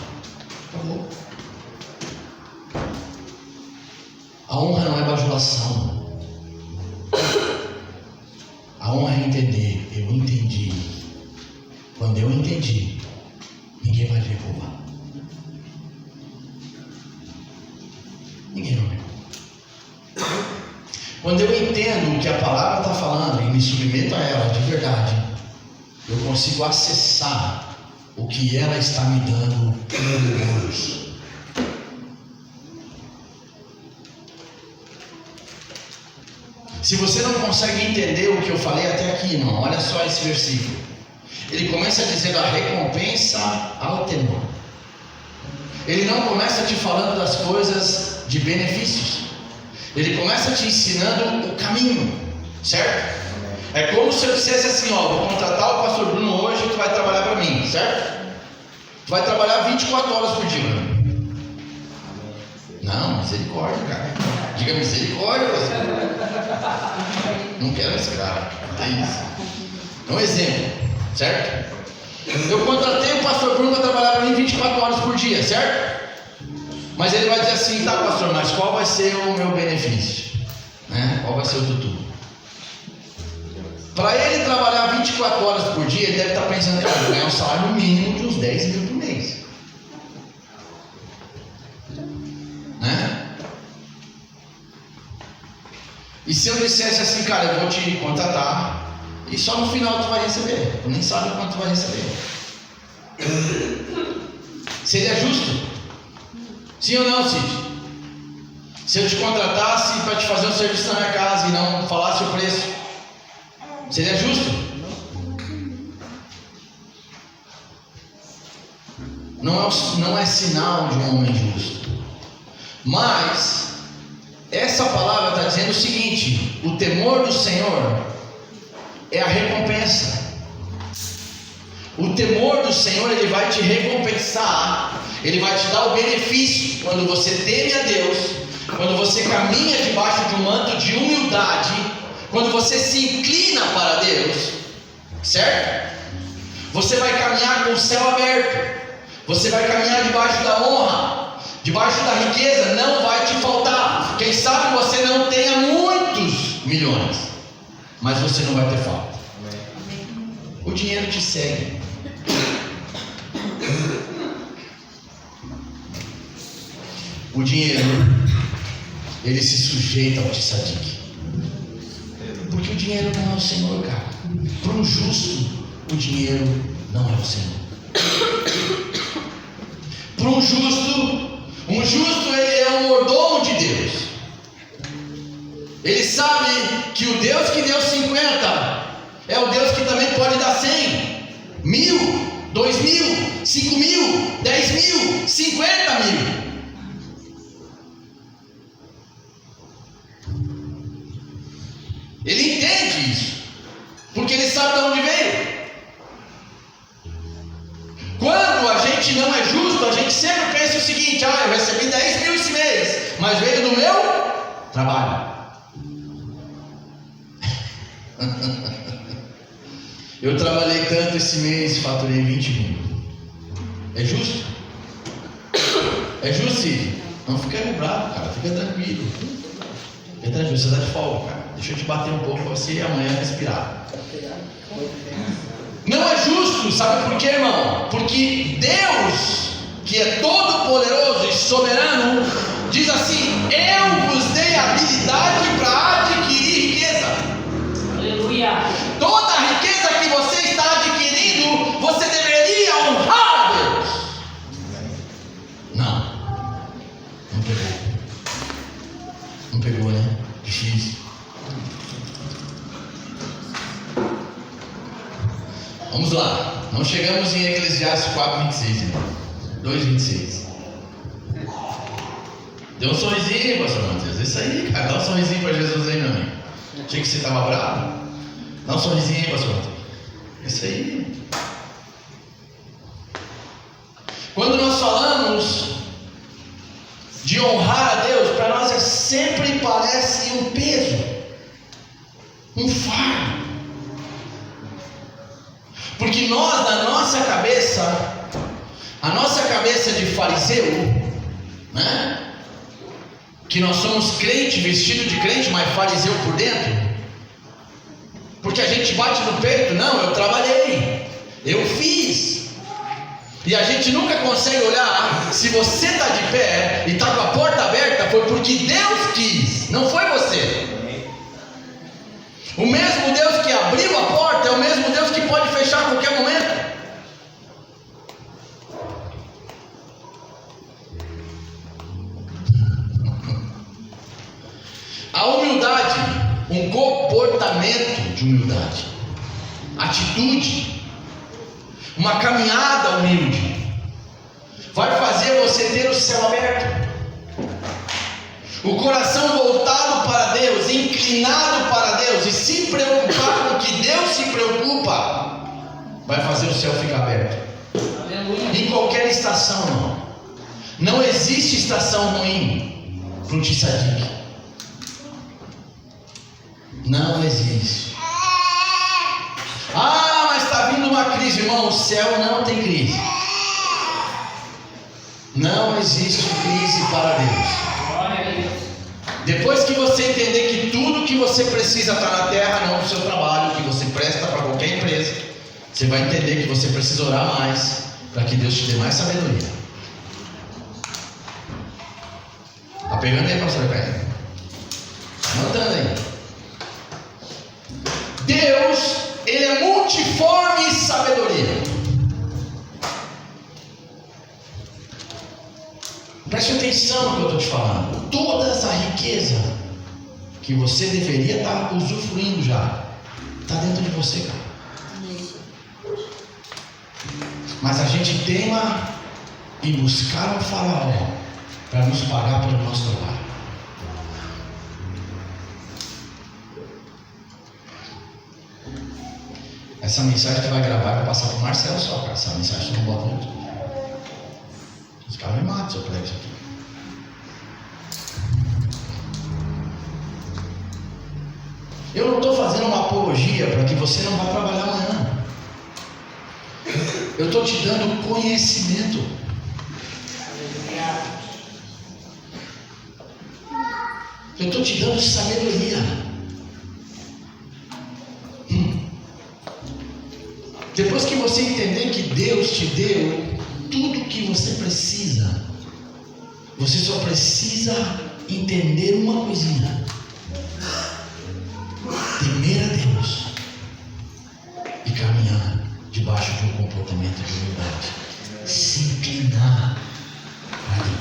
acabou. A honra não é bajulação. A honra é entender. Eu entendi. Quando eu entendi, ninguém vai derrubar. Quando eu entendo o que a palavra está falando e me submeto a ela de verdade, eu consigo acessar o que ela está me dando como luz. Se você não consegue entender o que eu falei até aqui, irmão, olha só esse versículo. Ele começa dizendo a recompensa ao temor. Ele não começa te falando das coisas de benefícios. Ele começa te ensinando o caminho, certo? É como se eu dissesse assim, ó, vou contratar o pastor Bruno hoje e tu vai trabalhar para mim, certo? Tu vai trabalhar 24 horas por dia, mano. Não, misericórdia, cara. Diga misericórdia, você. Não quero esse cara, não é isso. É um exemplo, certo? Eu contratei o pastor Bruno para trabalhar para mim 24 horas por dia, certo? Mas ele vai dizer assim, tá pastor, mas qual vai ser o meu benefício? Né? Qual vai ser o tutu? Para ele trabalhar 24 horas por dia, ele deve estar pensando, cara, eu ganhar um salário mínimo de uns 10 mil por mês. Né? E se eu dissesse assim, cara, eu vou te contratar e só no final tu vai receber, tu nem sabe quanto tu vai receber. Seria justo? Sim ou não, Cid? Se eu te contratasse para te fazer um serviço na minha casa e não falasse o preço, seria justo? Não é sinal de um homem justo. Mas essa palavra está dizendo o seguinte: o temor do Senhor é a recompensa. O temor do Senhor, ele vai te recompensar, ele vai te dar o benefício quando você teme a Deus, quando você caminha debaixo de um manto de humildade, quando você se inclina para Deus, certo? Você vai caminhar com o céu aberto, você vai caminhar debaixo da honra, debaixo da riqueza, não vai te faltar. Quem sabe você não tenha muitos milhões, mas você não vai ter falta. O dinheiro te segue. O dinheiro, ele se sujeita ao tzadik. Porque o dinheiro não é o Senhor, cara. Para um justo, o dinheiro não é o Senhor. Para um justo ele é um mordomo de Deus. Ele sabe que o Deus que deu 50 é o Deus que também pode dar 100, 1000, 2000, 5000, 10.000, 50.000. Ele entende isso, porque ele sabe de onde veio. Quando a gente não é justo, a gente sempre pensa o seguinte: ah, eu recebi 10 mil esse mês, mas veio do meu trabalho. Eu trabalhei tanto esse mês, faturei 20 mil. É justo? É justo, Cid? Não fica bravo, cara, fica tranquilo. Fica tranquilo, você está de folga, cara. Deixa eu te bater um pouco para você amanhã respirar. Não é justo, sabe por quê, irmão? Porque Deus, que é todo poderoso e soberano, diz assim: eu vos dei habilidade para adquirir riqueza.
Aleluia.
Toda a riqueza que você está adquirindo, você deveria honrar a Deus. Não pegou. Não pegou, né? Difícil. Vamos lá. Não chegamos em Eclesiastes 4:26, irmão. 2:26. Deu um sorrisinho, pastor Matheus. Isso aí, cara. Dá um sorrisinho para Jesus aí, meu amigo. Achei que você estava bravo. Dá um sorrisinho aí, pastor Matheus. Isso aí. Quando nós falamos de honrar a Deus, para nós sempre parece um peso, um fardo. Porque nós, na nossa cabeça, a nossa cabeça de fariseu, né? Que nós somos crente, vestido de crente, mas fariseu por dentro. Porque a gente bate no peito: não, eu trabalhei, eu fiz. E a gente nunca consegue olhar. Se você está de pé e está com a porta aberta, foi porque Deus quis, não foi você. O mesmo Deus que abriu a porta é o mesmo Deus que pode fechar a qualquer momento. A humildade, um comportamento de humildade, atitude, uma caminhada humilde, vai fazer você ter o céu aberto, o coração voltado para Deus, inclinado para Deus e se preocupar com o que Deus se preocupa, vai fazer o céu ficar aberto. Em qualquer estação, não existe estação ruim para um tissadique. Não existe. Ah, mas está vindo uma crise, irmão. O céu não tem crise. Não existe crise para Deus. Depois que você entender que tudo que você precisa está na terra, não no seu trabalho, que você presta para qualquer empresa, você vai entender que você precisa orar mais para que Deus te dê mais sabedoria. Está pegando aí, pastor Caio? Está anotando aí. Deus, Ele é multiforme em sabedoria. Preste atenção no que eu estou te falando. Toda essa riqueza que você deveria estar usufruindo já está dentro de você, cara. Mas a gente teima em buscar um faraó para nos pagar pelo nosso trabalho. Essa mensagem que vai gravar vai passar para o Marcelo só, cara. Essa mensagem não bota no YouTube. Os caras me matam se eu prego isso aqui. Eu não estou fazendo uma apologia para que você não vá trabalhar amanhã. Eu estou te dando conhecimento. Eu estou te dando sabedoria. Depois que você entender que Deus te deu tudo que você precisa, você só precisa entender uma coisinha: temer a Deus e caminhar debaixo de um comportamento de humildade, se inclinar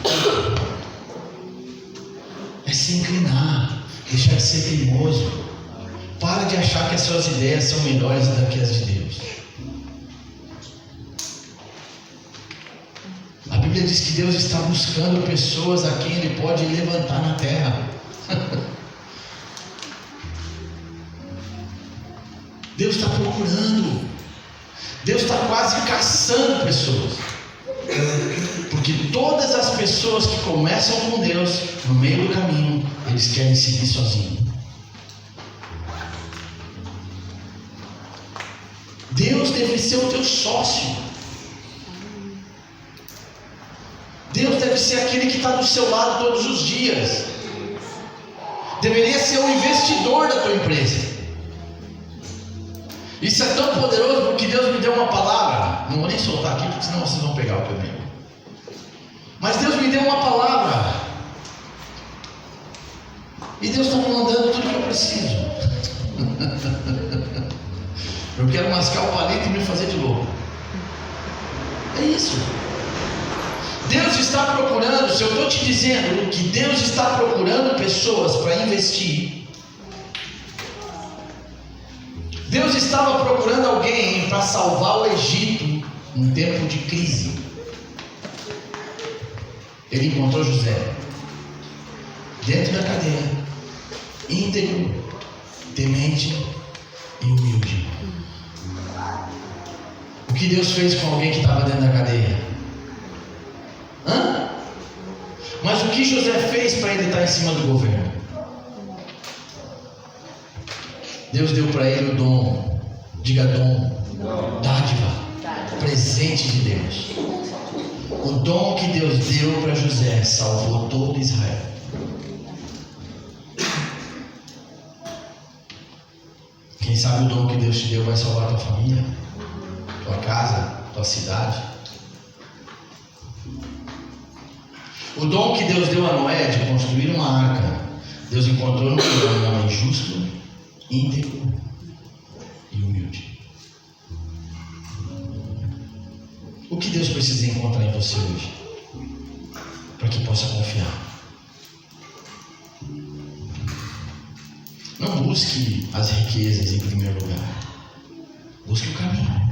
para Deus. É se inclinar, deixar de ser teimoso. Para de achar que as suas ideias são melhores do que as de Deus. A Bíblia diz que Deus está buscando pessoas a quem Ele pode levantar na terra. Deus está procurando. Deus está quase caçando pessoas. Porque todas as pessoas que começam com Deus, no meio do caminho, eles querem seguir sozinhos. Deus deve ser o teu sócio. Deus deve ser aquele que está do seu lado todos os dias. Deveria ser o investidor da tua empresa. Isso é tão poderoso porque Deus me deu uma palavra. Não vou nem soltar aqui porque senão vocês vão pegar o que eu digo. Mas Deus me deu uma palavra. E Deus está me mandando tudo que eu preciso. Eu quero mascar o palito e me fazer de louco. É isso. Deus está procurando, se eu estou te dizendo que Deus está procurando pessoas para investir, Deus estava procurando alguém para salvar o Egito em tempo de crise. Ele encontrou José dentro da cadeia, íntegro, temente e humilde. O que Deus fez com alguém que estava dentro da cadeia? Mas o que José fez para ele estar em cima do governo? Deus deu para ele o dom. Diga dom. Dádiva. Presente de Deus. O dom que Deus deu para José salvou todo Israel. Quem sabe o dom que Deus te deu vai salvar tua família, tua casa, tua cidade. O dom que Deus deu a Noé de construir uma arca, Deus encontrou no um homem justo íntegro e humilde. O que Deus precisa encontrar em você hoje para que possa confiar? Não busque as riquezas em primeiro lugar. Busque o caminho.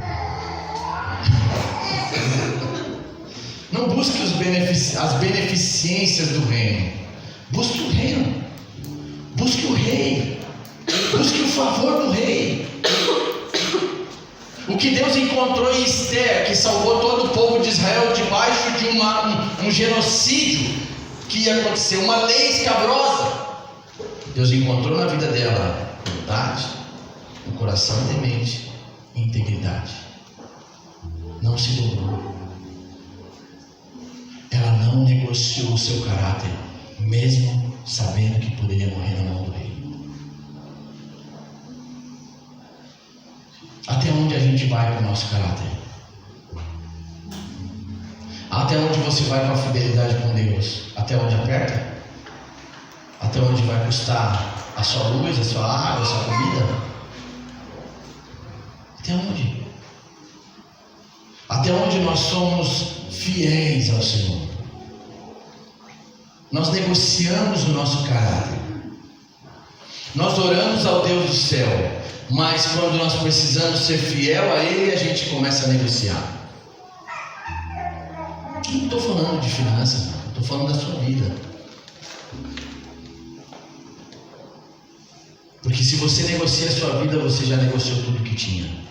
Não busque as beneficências do reino. Busque o reino. Busque o rei. Busque o favor do rei. O que Deus encontrou em Esther, que salvou todo o povo de Israel debaixo de um genocídio que ia acontecer, uma lei escabrosa. Deus encontrou na vida dela humildade, um coração temente e integridade. Não se dobrou. Ela não negociou o seu caráter, mesmo sabendo que poderia morrer na mão do rei. Até onde a gente vai com o nosso caráter? Até onde você vai com a fidelidade com Deus? Até onde aperta? Até onde vai custar a sua luz, a sua água, a sua comida? Até onde? Até onde nós somos fiéis ao Senhor? Nós negociamos o nosso caráter. Nós oramos ao Deus do céu, mas quando nós precisamos ser fiel a Ele, a gente começa a negociar. Não estou falando de finanças, estou falando da sua vida. Porque se você negocia a sua vida, você já negociou tudo que tinha.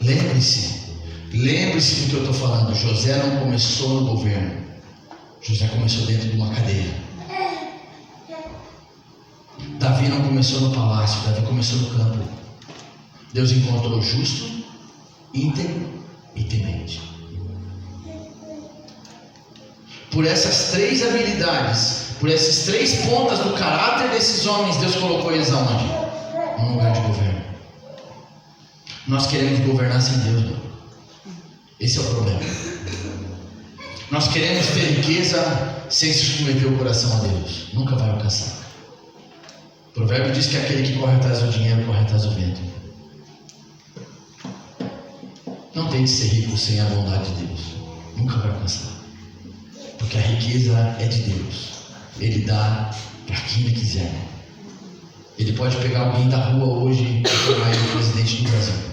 Lembre-se do que eu estou falando. José não começou no governo. José começou dentro de uma cadeia. Davi não começou no palácio. Davi começou no campo. Deus encontrou justo, íntegro e temente. Por essas três habilidades, por essas três pontas do caráter desses homens, Deus colocou eles aonde? Num lugar de governo. Nós queremos governar sem Deus, não. Esse é o problema. Nós queremos ter riqueza sem se submeter o coração a Deus. Nunca vai alcançar. O provérbio diz que aquele que corre atrás do dinheiro corre atrás do vento. Não tente ser rico sem a bondade de Deus. Nunca vai alcançar. Porque a riqueza é de Deus. Ele dá para quem Ele quiser. Ele pode pegar alguém da rua hoje e tornar ele presidente do Brasil.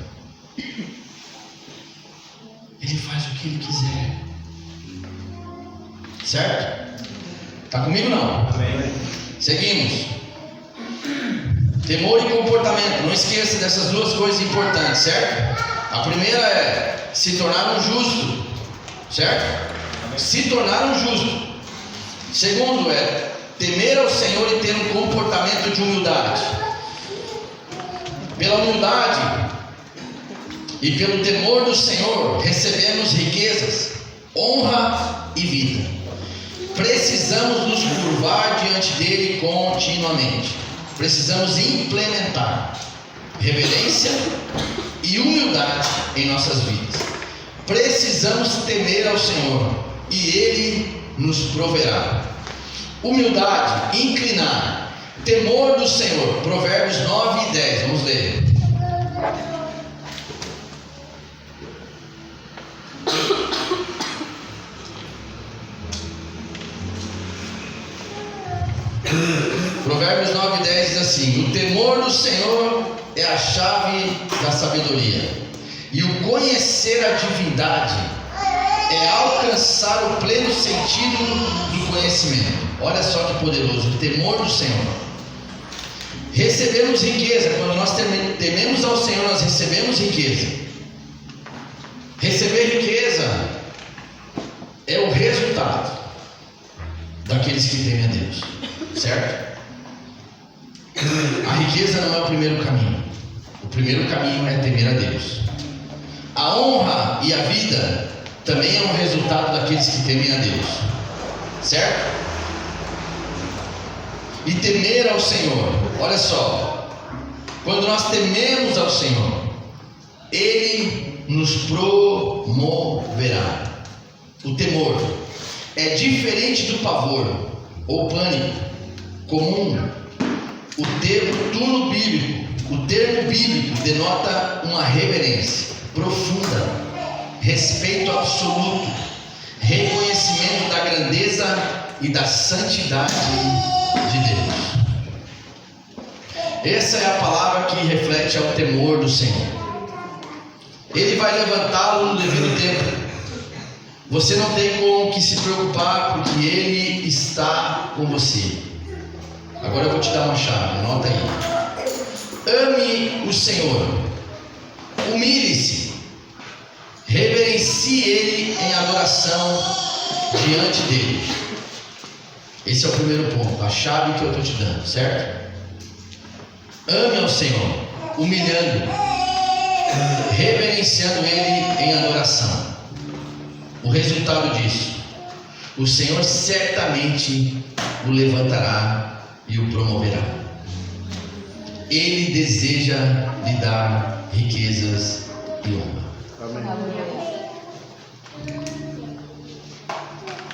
Ele faz o que Ele quiser. Certo? Está comigo não? Amém. Seguimos. Temor e comportamento. Não esqueça dessas duas coisas importantes, certo? A primeira é se tornar um justo. Certo? Se tornar um justo. Segundo é temer ao Senhor e ter um comportamento de humildade. Pela humildade e pelo temor do Senhor recebemos riquezas, honra e vida. Precisamos nos curvar diante dele continuamente. Precisamos implementar reverência e humildade em nossas vidas. Precisamos temer ao Senhor e Ele nos proverá. Humildade, inclinar, temor do Senhor. Provérbios 9 e 10. Vamos ler. Provérbios 9 e 10 diz assim: o temor do Senhor é a chave da sabedoria, e o conhecer a divindade é alcançar o pleno sentido do conhecimento. Olha só que poderoso, o temor do Senhor. Recebemos riqueza. Quando nós tememos ao Senhor, nós recebemos riqueza. Receber riqueza é o resultado daqueles que temem a Deus, certo? A riqueza não é o primeiro caminho. O primeiro caminho é temer a Deus. A honra e a vida também é um resultado daqueles que temem a Deus, certo? E temer ao Senhor, olha só, quando nós tememos ao Senhor, Ele nos promoverá. O temor é diferente do pavor ou pânico comum O termo bíblico denota uma reverência profunda, respeito absoluto, reconhecimento da grandeza e da santidade de Deus. Essa é a palavra que reflete ao temor do Senhor. Ele vai levantá-lo no devido tempo. Você não tem com o que se preocupar, porque Ele está com você. Agora eu vou te dar uma chave, anota aí. Ame o Senhor, humilhe-se, reverencie Ele em adoração diante dEle. Esse é o primeiro ponto, a chave que eu estou te dando, certo? Ame ao Senhor, humilhando, reverenciando Ele em adoração. O resultado disso, o Senhor certamente o levantará e o promoverá. Ele deseja lhe dar riquezas e honra. Amém.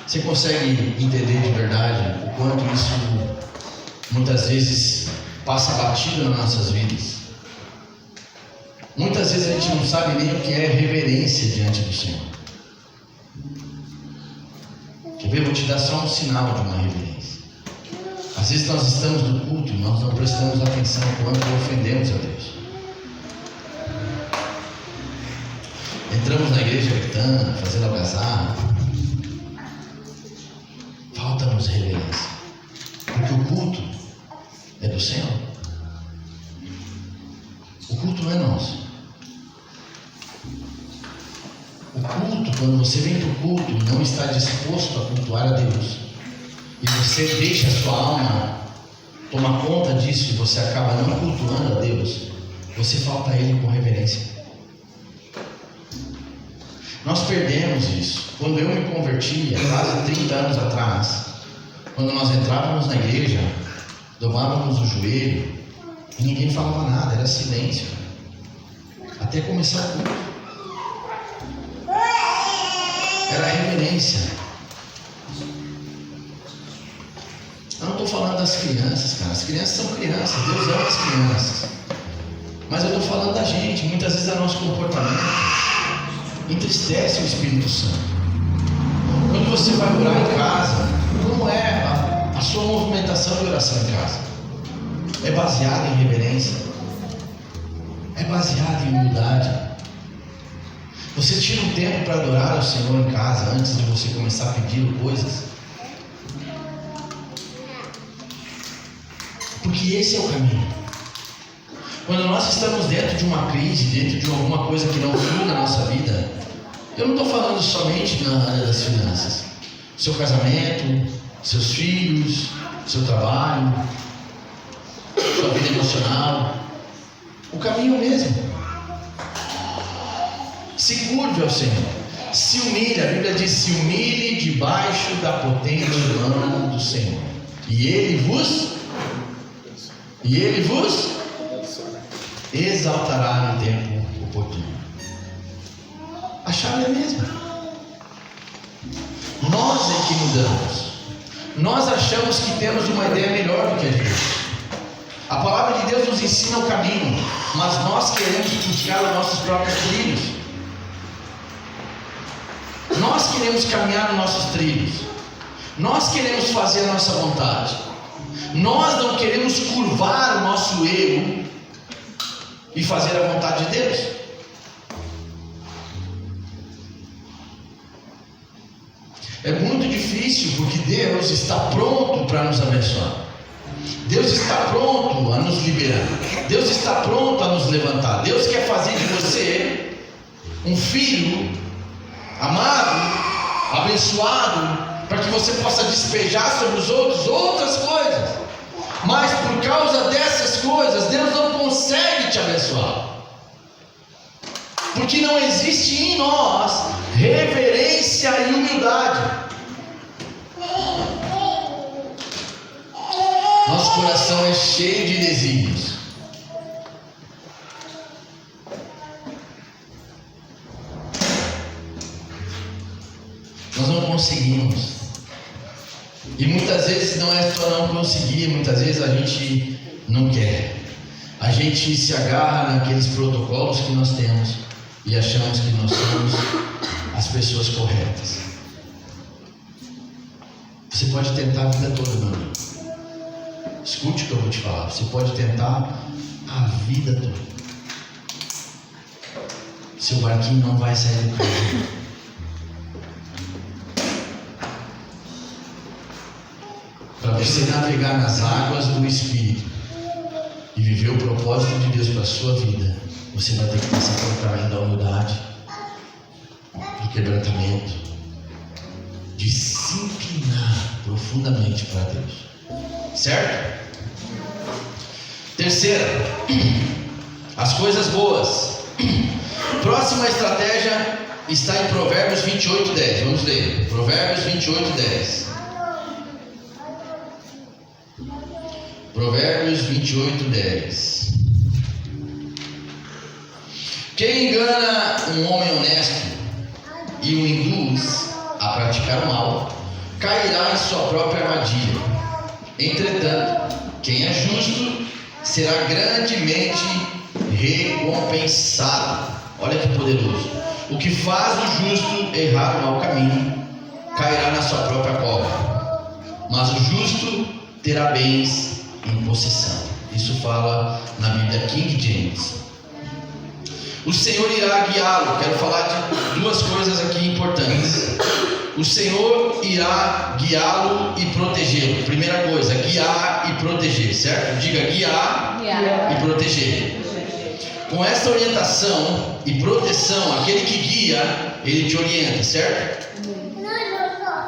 Você consegue entender de verdade o quanto isso muitas vezes passa batido nas nossas vidas? Muitas vezes a gente não sabe nem o que é reverência diante do Senhor. Quer ver? Vou te dar só um sinal de uma reverência. Às vezes nós estamos no culto e nós não prestamos atenção quando ofendemos a Deus. Entramos na igreja gritando, fazendo algazarra. Falta-nos reverência, porque o culto é do Senhor. O culto não é nosso. O culto, quando você vem para o culto e não está disposto a cultuar a Deus, e você deixa a sua alma tomar conta disso e você acaba não cultuando a Deus, você falta a Ele com reverência. Nós perdemos isso. Quando eu me converti, há quase 30 anos atrás, quando nós entrávamos na igreja, dobrávamos o joelho e ninguém falava nada, era silêncio, até começar o culto. Era reverência. Eu não estou falando das crianças, cara. As crianças são crianças, Deus ama as crianças. Mas eu estou falando da gente. Muitas vezes é nosso comportamento entristece o Espírito Santo. Quando você vai orar em casa, como é a sua movimentação de oração em casa? É baseada em reverência? É baseada em humildade? Você tira um tempo para adorar ao Senhor em casa antes de você começar a pedir coisas? Porque esse é o caminho. Quando nós estamos dentro de uma crise, dentro de alguma coisa que não flui na nossa vida, eu não estou falando somente na área das finanças. Seu casamento, seus filhos, seu trabalho, sua vida emocional. O caminho é o mesmo. Se curve ao Senhor. Se humilhe, a Bíblia diz: se humilhe debaixo da potente mão do Senhor. E Ele vos exaltará no tempo oportuno. A chave é a mesma. Nós é que mudamos. Nós achamos que temos uma ideia melhor do que a Deus. A palavra de Deus nos ensina o caminho, mas nós queremos buscar os nossos próprios trilhos. Nós queremos caminhar nos nossos trilhos. Nós queremos fazer a nossa vontade. Nós não queremos curvar o nosso ego e fazer a vontade de Deus. É muito difícil, porque Deus está pronto para nos abençoar. Deus está pronto a nos liberar. Deus está pronto a nos levantar. Deus quer fazer de você um filho amado, abençoado, para que você possa despejar sobre os outros outras coisas. Mas por causa dessas coisas, Deus não consegue te abençoar, porque não existe em nós reverência e humildade. Nosso coração é cheio de desígnios. Nós não conseguimos. E muitas vezes não é só não conseguir, muitas vezes a gente não quer. A gente se agarra naqueles protocolos que nós temos e achamos que nós somos as pessoas corretas. Você pode tentar a vida toda, meu amigo. Escute o que eu vou te falar. Você pode tentar a vida toda. Seu barquinho não vai sair do caminho. Para você navegar nas águas do Espírito e viver o propósito de Deus para a sua vida, você vai ter que passar pelo caminho da humildade, do quebrantamento, de se inclinar profundamente para Deus. Certo? Terceira, as coisas boas. Próxima estratégia está em Provérbios 28:10. Vamos ler. Provérbios 28:10. Provérbios 28:10. Quem engana um homem honesto e o induz a praticar o mal, cairá em sua própria armadilha. Entretanto, quem é justo será grandemente recompensado. Olha que poderoso. O que faz o justo errar o mau caminho, cairá na sua própria cova, mas o justo terá bens em possessão. Isso fala na Bíblia King James. O Senhor irá guiá-lo. Quero falar de duas coisas aqui importantes. O Senhor irá guiá-lo e protegê-lo. Primeira coisa, guiar e proteger, certo? Diga guiar e proteger. Com essa orientação e proteção, aquele que guia, ele te orienta, certo?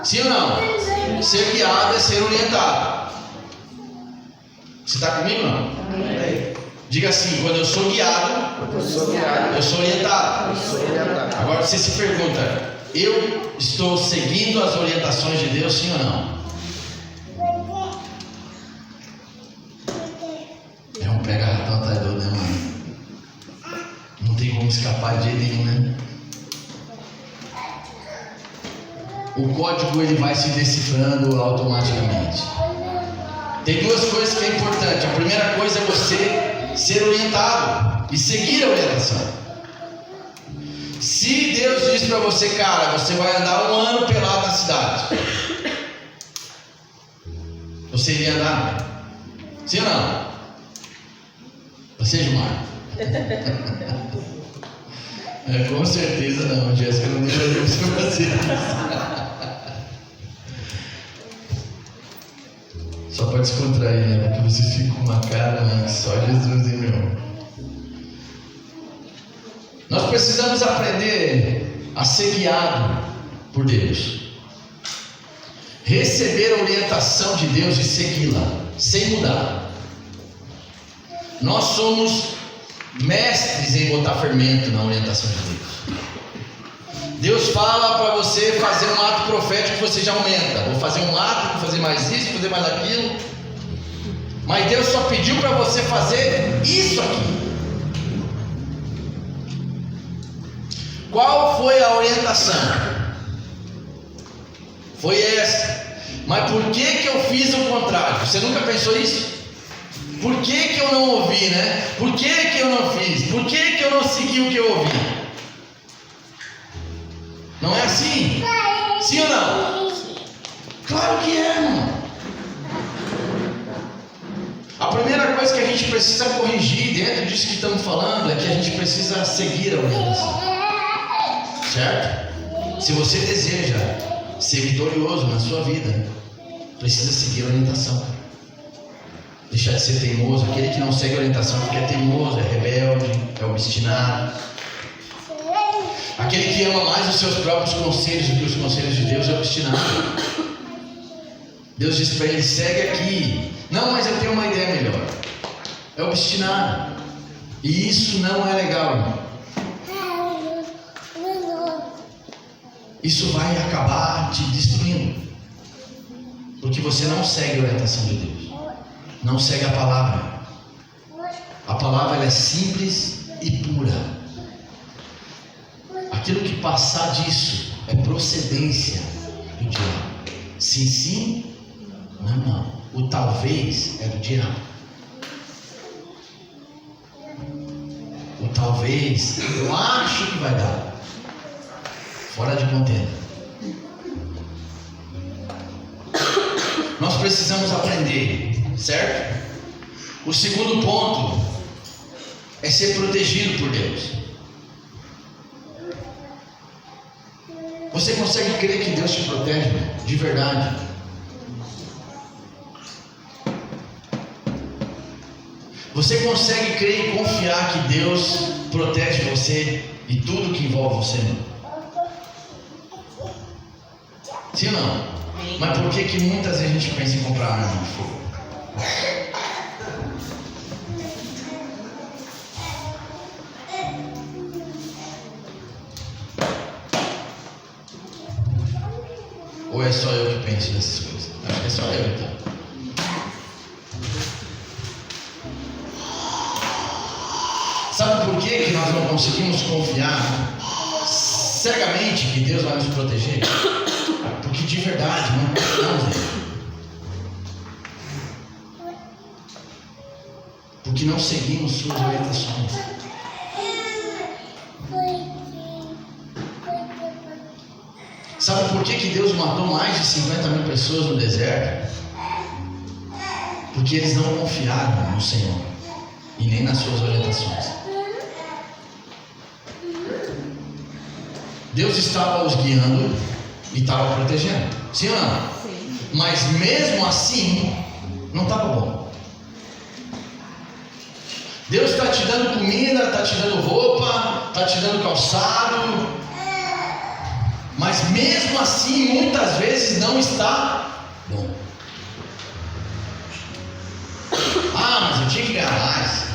Sim ou não? Ser guiado é ser orientado. Você está comigo ou não? Diga assim: quando eu sou guiado, eu sou orientado. Agora você se pergunta: eu estou seguindo as orientações de Deus, sim ou não? É um pega-ratão atrás do outro, né, mano? Não tem como escapar de nenhum, né? O código ele vai se decifrando automaticamente. Tem duas coisas que é importante. A primeira coisa é você ser orientado e seguir a orientação. Se Deus diz para você, cara, você vai andar 1 ano pelado na cidade, você iria andar? Sim ou não? Você, Gilmar? Com certeza não, Jéssica, não deixaria você fazer isso. Só para descontrair, né? Porque você fica com uma cara, né? Só Jesus, hein, meu? Nós precisamos aprender a ser guiado por Deus, receber a orientação de Deus e segui-la, sem mudar. Nós somos mestres em botar fermento na orientação de Deus. Deus fala para você fazer um ato profético, você já aumenta. Vou fazer um ato, vou fazer mais isso, vou fazer mais aquilo. Mas Deus só pediu para você fazer isso aqui. Qual foi a orientação? Foi essa. Mas por que eu fiz o contrário? Você nunca pensou isso? Por que eu não ouvi, né? Por que eu não fiz? Por que eu não segui o que eu ouvi? Não é assim? Sim ou não? Claro que é, irmão. A primeira coisa que a gente precisa corrigir dentro disso que estamos falando é que a gente precisa seguir a orientação. Certo? Se você deseja ser vitorioso na sua vida, precisa seguir a orientação. Deixar de ser teimoso. Aquele que não segue a orientação porque é teimoso, é rebelde, é obstinado. Aquele que ama mais os seus próprios conselhos do que os conselhos de Deus é obstinado. Deus diz para ele: segue aqui. Não, mas eu tenho uma ideia melhor. É obstinado. E isso não é legal, irmão. Isso vai acabar te destruindo, porque você não segue a orientação de Deus, não segue a palavra. A palavra ela é simples e pura. Aquilo que passar disso é procedência do diabo. Sim, sim, não, não. O talvez é do diabo. talvez, eu acho que vai dar. Fora de contenda. Nós precisamos aprender, certo? O segundo ponto é ser protegido por Deus. Você consegue crer que Deus te protege de verdade? Você consegue crer e confiar que Deus protege você e tudo que envolve você? Sim ou não? Mas por que muitas vezes a gente pensa em comprar arma de fogo? Ou é só eu que penso nessas coisas? Acho que é só eu então. Sabe por que nós não conseguimos confiar cegamente que Deus vai nos proteger? Porque de verdade não confiamos nele. Porque não seguimos suas orientações. Sabe por que Deus matou mais de 50 mil pessoas no deserto? Porque eles não confiaram no Senhor e nem nas suas orientações. Deus estava os guiando e estava protegendo. Sim ou não? Sim. Mas mesmo assim, não estava bom. Deus está te dando comida, está te dando roupa, está te dando calçado. Mas mesmo assim, muitas vezes não está bom. Ah, mas eu tinha que ganhar mais.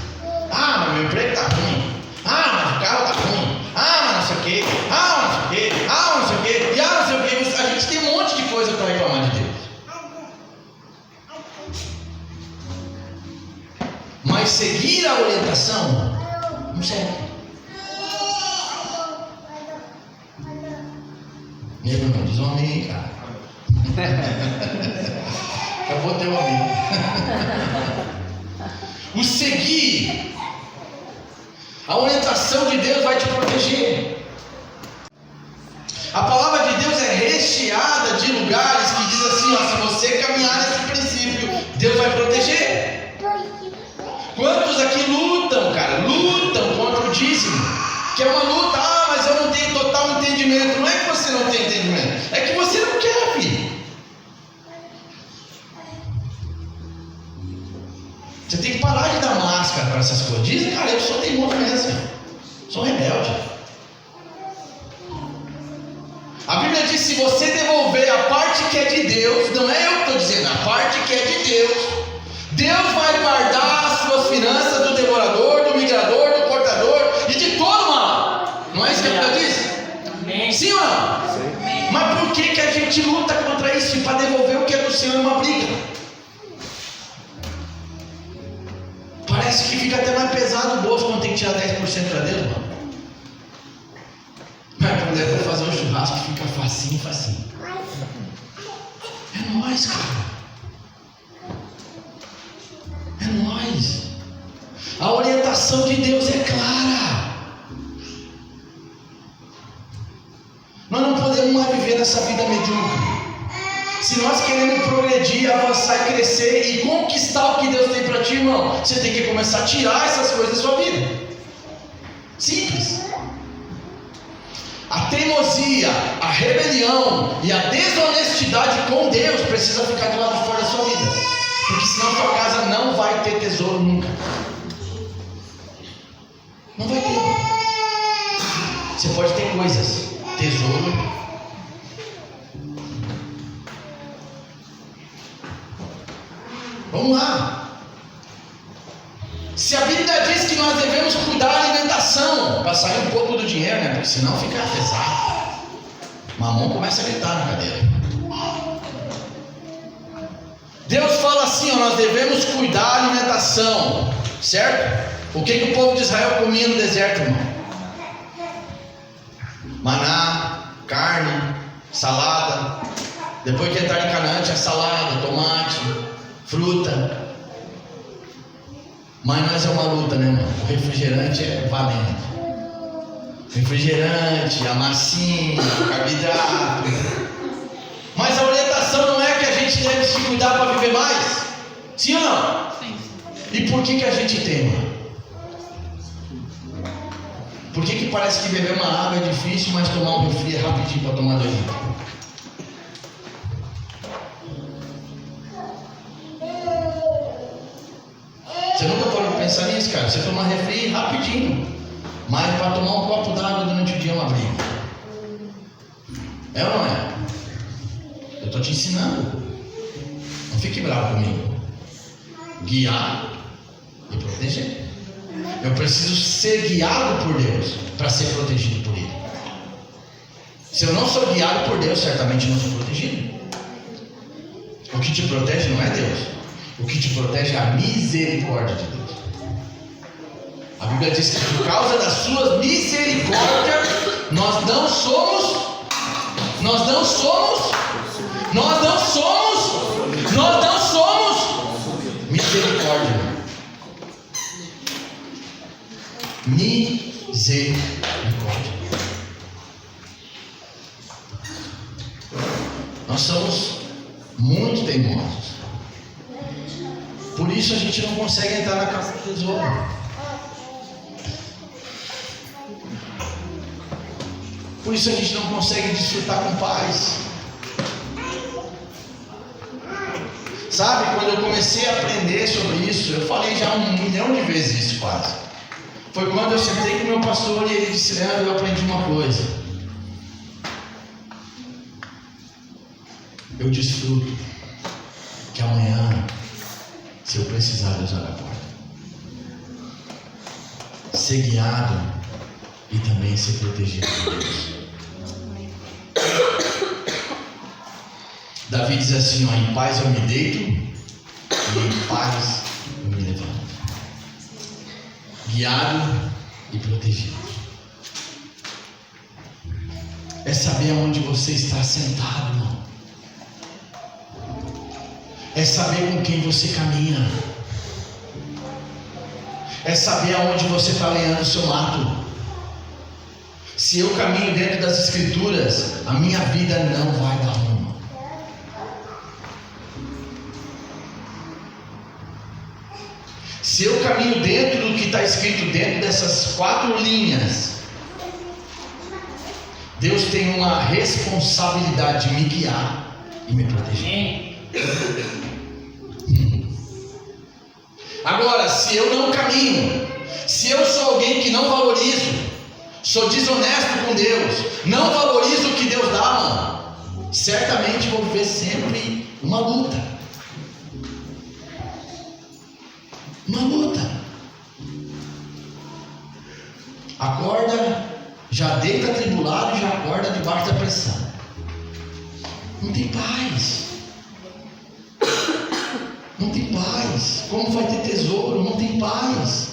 Ah, mas meu emprego está ruim. Ah, mas o carro está ruim. Ah, mas não sei o quê. Ah, mas não sei o quê. Ah, mas não sei o quê. E ah, não sei o quê. A gente tem um monte de coisa para reclamar de Deus. Mas seguir a orientação não serve. Meu irmão, diz um amém, cara. Eu vou ter um amém. O seguir a orientação de Deus vai te proteger. A palavra de Deus é recheada de lugares que diz assim, ó, se você caminhar nesse princípio, Deus vai proteger. Quantos aqui lutam, cara? Lutam contra o dízimo, que é uma luta. Ah, mas eu não tenho total entendimento. Não é que você não tem entendimento, é que você não quer, filho. Você tem que parar de dar máscara para essas coisas. Dizem, cara, eu sou teimoso mesmo, sou rebelde. A Bíblia diz: se você devolver a parte que é de Deus, não é eu que estou dizendo, a parte que é de Deus, Deus vai guardar as suas finanças do devorador, do migrador, do cortador e de todo mal. Não é isso que a Bíblia diz? Amém. Sim ou não? Sim. Mas por que a gente luta contra isso? E para devolver o que é do Senhor é uma briga. Parece que fica até mais pesado o bolso quando tem que tirar 10% para Deus, mano. Mas quando é para fazer um churrasco, fica facinho, facinho. É nóis, cara. É nóis. A orientação de Deus é clara. Nós não podemos mais viver nessa vida medíocre. Se nós queremos progredir, avançar e crescer e conquistar o que Deus tem para ti, irmão, você tem que começar a tirar essas coisas da sua vida. Simples. A teimosia, a rebelião e a desonestidade com Deus precisa ficar do lado de fora da sua vida, porque senão sua casa não vai ter tesouro nunca. Não vai ter. Você pode ter coisas, tesouro. Vamos lá. Se a Bíblia diz que nós devemos cuidar da alimentação, para sair um pouco do dinheiro, né? Porque senão fica pesado. Mamão começa a gritar na cadeira. Deus fala assim, ó, nós devemos cuidar da alimentação, certo? O que o povo de Israel comia no deserto, irmão? Maná, carne, salada. Depois que entrar em Canaã, tinha salada, tomate, fruta. Mas nós é uma luta, né, mano? O refrigerante é valendo. Refrigerante, a massinha, o carboidrato. Mas a orientação não é que a gente deve se cuidar para viver mais? Sim ou não?
Sim.
E por que a gente teima? Por que parece que beber uma água é difícil, mas tomar um refri é rapidinho para tomar 2 litros? Você nunca parou para pensar nisso, cara? Você toma refri rapidinho, mas para tomar um copo d'água durante o dia é uma briga. É ou não é? Eu estou te ensinando. Não fique bravo comigo. Guiar e proteger. Eu preciso ser guiado por Deus para ser protegido por Ele. Se eu não sou guiado por Deus, certamente não sou protegido. O que te protege não é Deus. O que te protege é a misericórdia de Deus. A Bíblia diz que por causa das suas misericórdias nós não somos misericórdia. Misericórdia. Nós somos muito teimosos. Por isso a gente não consegue entrar na casa do tesouro. Por isso a gente não consegue desfrutar com paz. Sabe, quando eu comecei a aprender sobre isso, eu falei já 1 milhão de vezes isso quase. Foi quando eu sentei com o meu pastor e ele disse: Leandro, eu aprendi uma coisa. Eu desfruto que amanhã, se eu precisar usar a porta, ser guiado e também ser protegido por Deus. Davi diz assim, ó: em paz eu me deito e em paz eu me levanto. Guiado e protegido. É saber aonde você está sentado, irmão. É saber com quem você caminha. É saber aonde você está alinhando o seu mato. Se eu caminho dentro das Escrituras, a minha vida não vai dar rumo. Se eu caminho dentro do que está escrito dentro dessas 4 linhas, Deus tem uma responsabilidade de me guiar e me proteger. Agora, se eu não caminho, se eu sou alguém que não valorizo, sou desonesto com Deus, não valorizo o que Deus dá, mano, certamente vou viver sempre uma luta. Uma luta. Acorda, já deita atribulado e já acorda debaixo da pressão. Não tem paz. Não tem paz. Como vai ter tesouro? Não tem paz.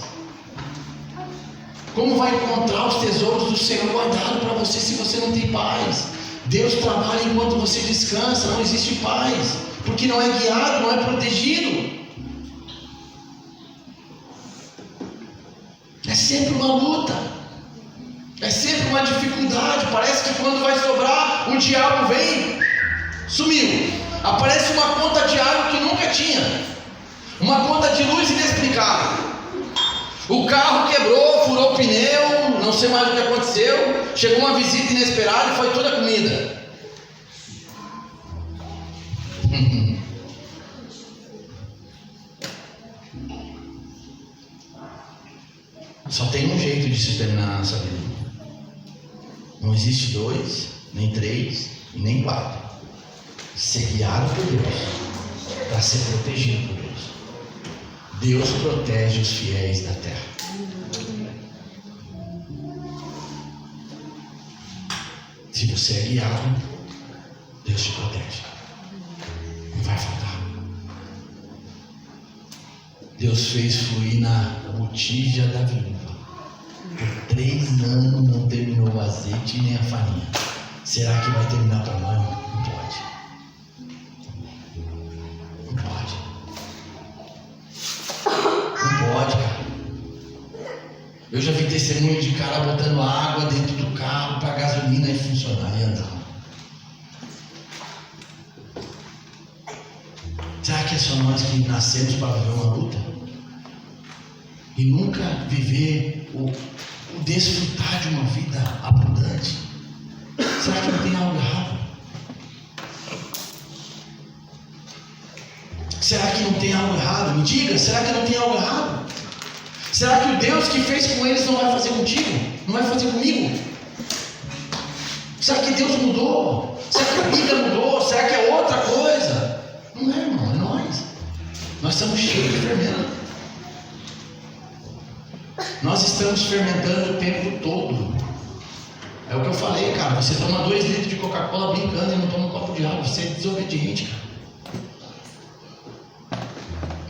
Como vai encontrar os tesouros do Senhor guardados para você se você não tem paz? Deus trabalha enquanto você descansa. Não existe paz, porque não é guiado, não é protegido. É sempre uma luta, é sempre uma dificuldade. Parece que quando vai sobrar, o diabo vem, sumiu. Aparece uma conta de água que nunca tinha, uma conta de luz inexplicável. O carro quebrou, furou o pneu, não sei mais o que aconteceu. Chegou uma visita inesperada e foi toda a comida. Só tem um jeito de se terminar nessa vida. Não existe 2, nem 3, e nem 4. Ser guiado por Deus, para ser protegido por Deus. Deus protege os fiéis da terra. Se você é guiado, Deus te protege. Não vai faltar. Deus fez fluir na botija da viúva. Por 3 anos não terminou o azeite nem a farinha. Será que vai terminar para nós? Não pode. Não pode. Não pode, cara. Eu já vi testemunho de cara botando água dentro do carro para gasolina e funcionar e andar. Será que é só nós que nascemos para viver uma luta? E nunca viver o desfrutar de uma vida abundante? Será que não tem algo errado? Será que não tem algo errado? Me diga, será que não tem algo errado? Será que o Deus que fez com eles não vai fazer contigo? Não vai fazer comigo? Será que Deus mudou? Será que a Bíblia mudou? Será que é outra coisa? Não é, irmão, é nós. Nós estamos cheios de fermento. Nós estamos fermentando o tempo todo. É o que eu falei, cara. Você toma 2 litros de Coca-Cola brincando e não toma um copo de água. Você é desobediente, cara.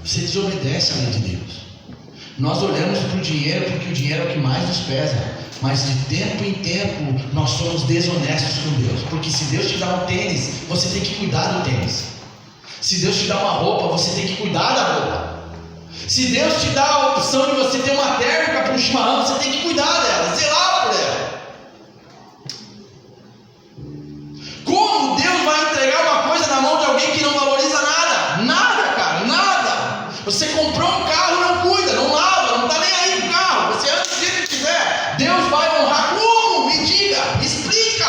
Você desobedece a lei de Deus. Nós olhamos para o dinheiro porque o dinheiro é o que mais nos pesa. Mas de tempo em tempo nós somos desonestos com Deus. Porque se Deus te dá um tênis, você tem que cuidar do tênis. Se Deus te dá uma roupa, você tem que cuidar da roupa. Se Deus te dá a opção de você ter uma térmica para um chimarrão, você tem que cuidar dela, zelar por ela. Como Deus vai entregar uma coisa na mão de alguém que não valoriza nada? Nada, cara, nada. Você comprou um carro, não cuida, não lava, não está nem aí com o carro. Você anda do jeito que quiser. Deus vai honrar como? Me diga, me explica.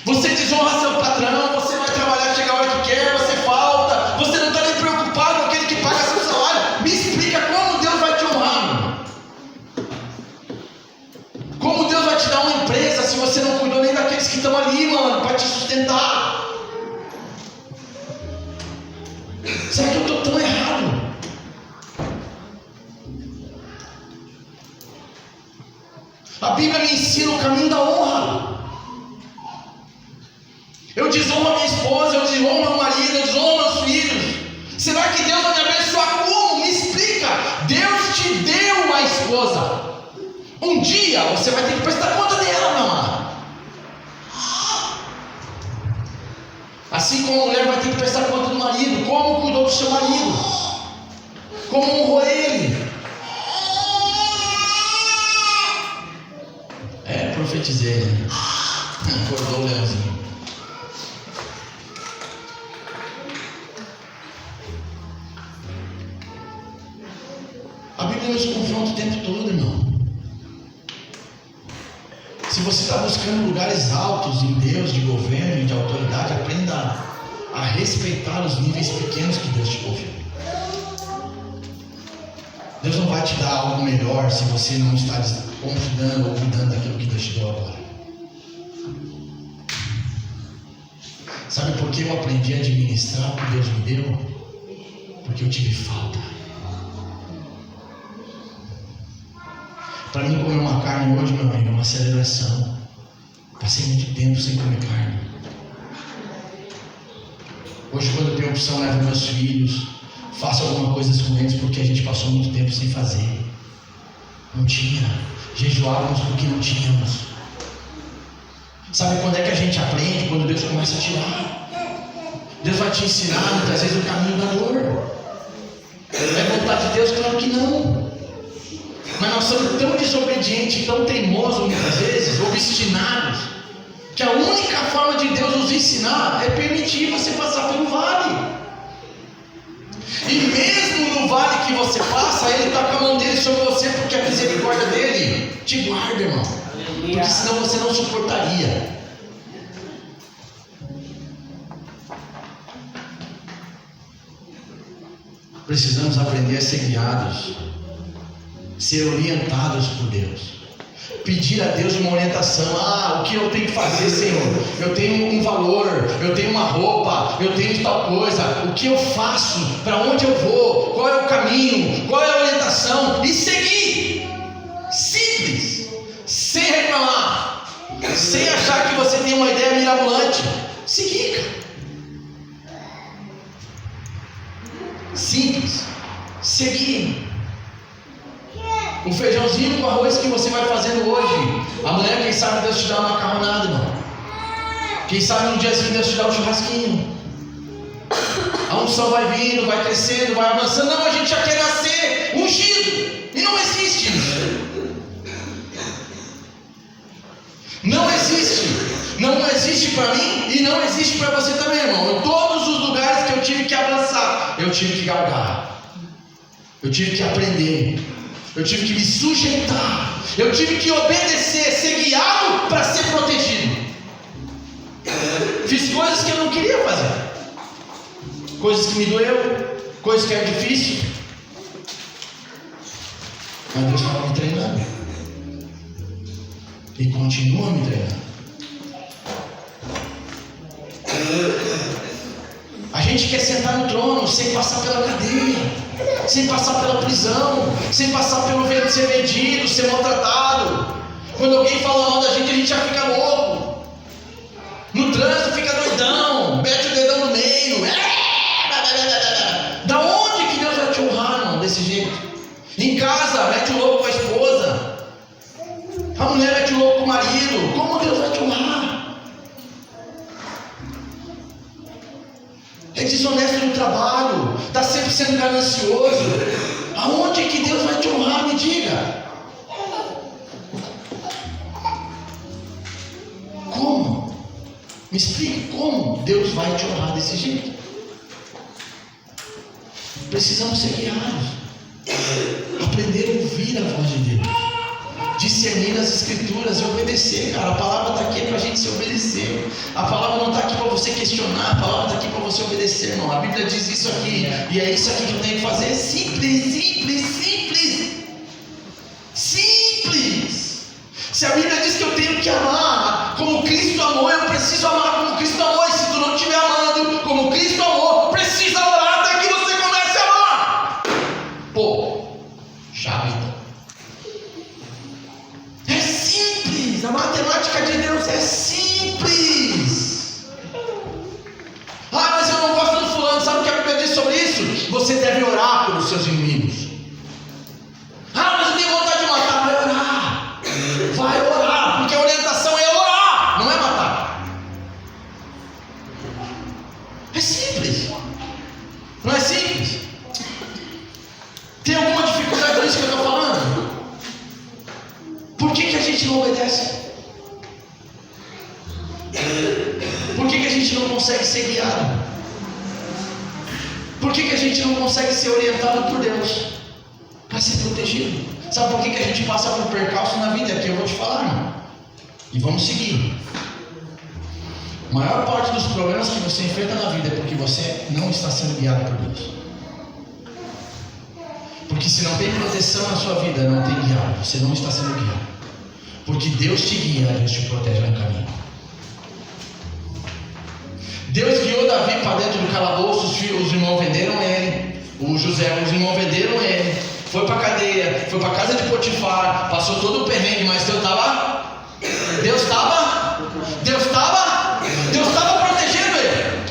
Você desonra seu patrão, você vai trabalhar, chega a hora que quer, você falta, você não está nem preocupado com aquele que paga seu salário. Me explica como Deus vai te honrar, mano. Como Deus vai te dar uma empresa se você não cuidou nem daqueles que estão ali, mano, para te sustentar? Será que eu estou tão errado? A Bíblia me ensina o caminho da honra. Eu desonro a minha esposa, eu desonro meu marido, eu desonro meus filhos. Será que Deus vai me abençoar como? Me explica. Deus te deu uma esposa. Um dia você vai ter que prestar conta dela, meu amado. Assim como a mulher vai ter que prestar conta do marido. Como cuidou do seu marido? Como honrou ele? Profetizei, né? Acordou o leãozinho. A Bíblia nos confronta o tempo todo, irmão. Se você está buscando lugares altos em Deus, de governo e de autoridade, aprenda a respeitar os níveis pequenos que Deus te confiou. Deus não vai te dar algo melhor se você não está confiando ou cuidando daquilo que Deus te deu agora. Sabe por que eu aprendi a administrar o que Deus me deu? Porque eu tive falta. Para mim, comer uma carne hoje, meu amigo, é uma celebração. Passei muito tempo sem comer carne. Hoje, quando eu tenho opção, levo meus filhos, faço alguma coisa com eles, porque a gente passou muito tempo sem fazer. Não tinha. Jejuávamos porque não tínhamos. Sabe quando é que a gente aprende? Quando Deus começa a tirar. Deus vai te ensinar muitas vezes o caminho da dor. É vontade de Deus? Claro que não. Mas nós somos tão desobedientes, tão teimosos muitas vezes, obstinados, que a única forma de Deus nos ensinar é permitir você passar pelo vale. E mesmo no vale que você passa, Ele está com a mão dele sobre você, porque a misericórdia dele te guarda, irmão. Porque senão você não suportaria. Precisamos aprender a ser guiados, ser orientados por Deus. Pedir a Deus uma orientação. O que eu tenho que fazer, Senhor? Eu tenho um valor, eu tenho uma roupa, eu tenho tal coisa. O que eu faço? Para onde eu vou? Qual é o caminho? Qual é a orientação? E seguir. Simples. Sem reclamar. Sem achar que você tem uma ideia mirabolante. Seguir, cara. Simples. Seguir. O feijãozinho com arroz que você vai fazendo hoje, amanhã quem sabe Deus te dá uma macarronada, irmão. Quem sabe no dia seguinte Deus te dá um churrasquinho. A unção vai vindo, vai crescendo, vai avançando. Não, a gente já quer nascer ungido. E não existe isso. Não existe. Não existe para mim e não existe para você também, irmão. Em todos os lugares que eu tive que avançar, eu tive que galgar. Eu tive que aprender. Eu tive que me sujeitar. Eu tive que obedecer, ser guiado para ser protegido. Fiz coisas que eu não queria fazer. Coisas que me doeu, coisas que eram difíceis. Mas Deus estava me treinando. E continua me treinando. A gente quer sentar no trono sem passar pela cadeia, sem passar pela prisão, sem passar pelo ser vendido, ser maltratado. Quando alguém fala mal da gente, a gente já fica louco. No trânsito fica doidão, mete o dedão no meio. Da onde que Deus vai te honrar, irmão, desse jeito? Em casa, mete o louco com a esposa. A mulher mete o louco com o marido. Como Deus vai te honrar? É desonesto no trabalho, está sempre sendo ganancioso. Aonde que Deus vai te honrar? Me diga. Como? Me explique como Deus vai te honrar desse jeito. Precisamos ser guiados, aprender a ouvir a voz de Deus, discernir as escrituras e obedecer, cara. A palavra está aqui para a gente se obedecer. A palavra não está aqui para você questionar, a palavra está aqui para você obedecer, irmão. A Bíblia diz isso aqui, e é isso aqui que eu tenho que fazer. É simples, simples, simples. Simples. Se a Bíblia diz que eu tenho que amar como Cristo amou, eu preciso amar como Cristo amou. E se tu não estiver amando como Cristo amou, precisa orar até que você comece a amar. Pô, já então. É simples. A matemática de Deus é simples. Ah, mas eu não gosto do fulano. Sabe o que a Bíblia diz sobre isso? Você deve orar pelos seus inimigos. Ah, mas eu tenho vontade de matar. Vai orar. Vai orar. Porque a orientação é orar, não é matar. É simples. Não é simples? Tem alguma dificuldade nisso que eu estou falando? Por que a gente não obedece? Por que a gente não consegue ser guiado? Por que a gente não consegue ser orientado por Deus? Para ser protegido. Sabe por que a gente passa por percalço na vida? Aqui eu vou te falar, irmão. E vamos seguir. A maior parte dos problemas que você enfrenta na vida é porque você não está sendo guiado por Deus. Porque se não tem proteção na sua vida, não tem guiado. Você não está sendo guiado. Porque Deus te guia, Deus te protege no caminho. Deus guiou Davi para dentro do calabouço, os irmãos venderam ele. Os irmãos venderam ele. Foi para a cadeia, foi para a casa de Potifar, passou todo o perrengue, mas Deus estava protegendo ele.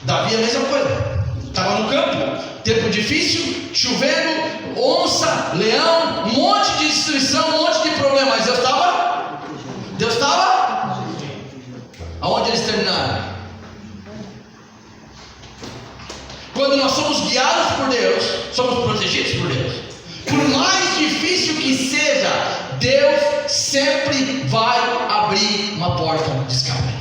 Davi a mesma coisa. Estava no campo, tempo difícil, chovendo, onça, leão, um monte de destruição, um monte de problema, mas Deus estava. Aonde eles terminaram? Quando nós somos guiados por Deus, somos protegidos por Deus. Por mais difícil que seja, Deus sempre vai abrir uma porta de escape.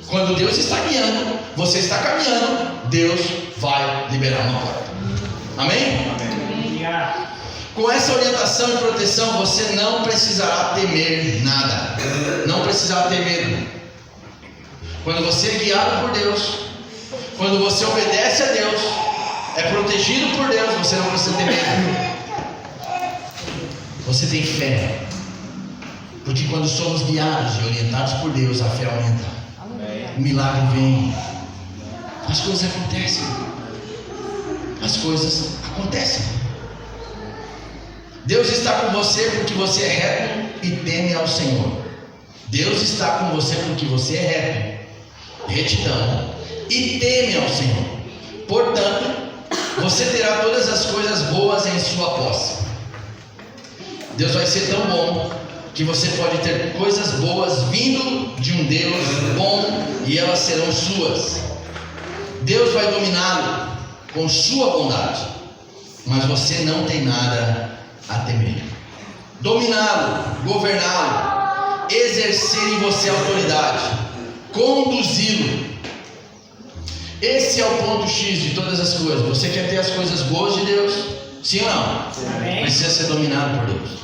Quando Deus está guiando, você está caminhando, Deus vai liberar uma porta. Amém? Amém. Com essa orientação e proteção, você não precisará temer nada. Não precisará ter medo. Quando você é guiado por Deus, quando você obedece a Deus, é protegido por Deus, você não precisa ter medo. Você tem fé. Porque quando somos guiados e orientados por Deus, a fé aumenta. O milagre vem. As coisas acontecem. As coisas acontecem. Deus está com você porque você é reto e teme ao Senhor. Deus está com você porque você é reto, retidão e teme ao Senhor. Portanto, você terá todas as coisas boas em sua posse. Deus vai ser tão bom que você pode ter coisas boas vindo de um Deus bom e elas serão suas. Deus vai dominá-lo com sua bondade, mas você não tem nada a temer. Dominá-lo, governá-lo, exercer em você autoridade, conduzi-lo. Esse é o ponto X de todas as coisas. Você quer ter as coisas boas de Deus? Sim ou não?
Amém.
Precisa ser dominado por Deus.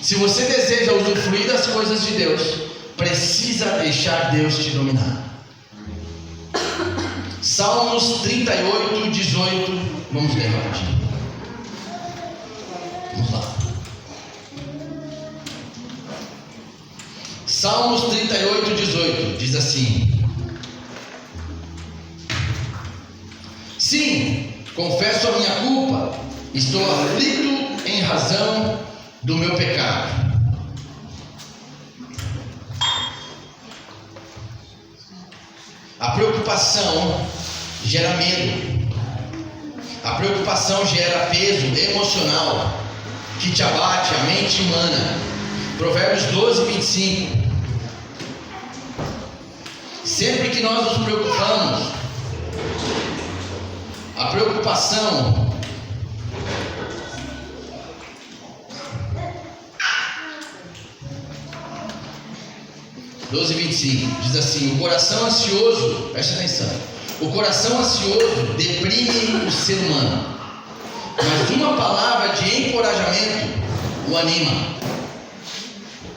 Se você deseja usufruir das coisas de Deus, precisa deixar Deus te dominar. Salmos 38, 18. Vamos ler rapidinho. Vamos lá. Salmos 38, 18 diz assim: sim, confesso a minha culpa, estou aflito em razão do meu pecado. A preocupação gera medo. A preocupação gera peso emocional que te abate a mente humana. Provérbios 12, 25. Sempre que nós nos preocupamos, a preocupação diz assim: o coração ansioso, preste atenção, o coração ansioso deprime o ser humano, mas uma palavra de encorajamento o anima.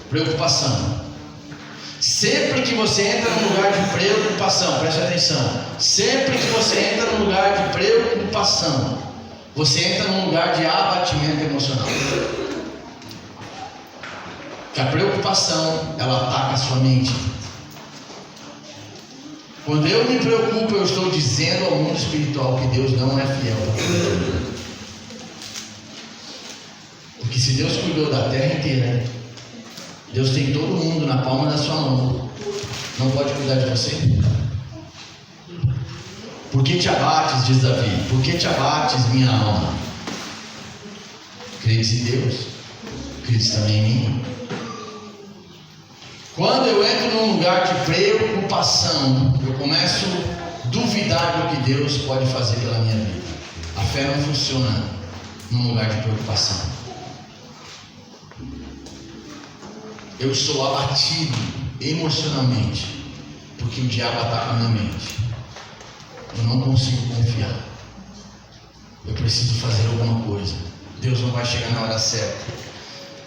Preocupação. Sempre que você entra num lugar de preocupação, preste atenção, sempre que você entra num lugar de preocupação, você entra num lugar de abatimento emocional. Que a preocupação, ela ataca a sua mente. Quando eu me preocupo, eu estou dizendo ao mundo espiritual que Deus não é fiel. Porque se Deus cuidou da terra inteira, Deus tem todo mundo na palma da sua mão, não pode cuidar de você? Por que te abates, diz Davi? Por que te abates, minha alma? Credes em Deus, credes também em mim. Quando eu entro num lugar de preocupação, eu começo a duvidar do que Deus pode fazer pela minha vida. A fé não funciona num lugar de preocupação. Eu sou abatido emocionalmente, porque o diabo ataca a minha mente. Eu não consigo confiar. Eu preciso fazer alguma coisa. Deus não vai chegar na hora certa.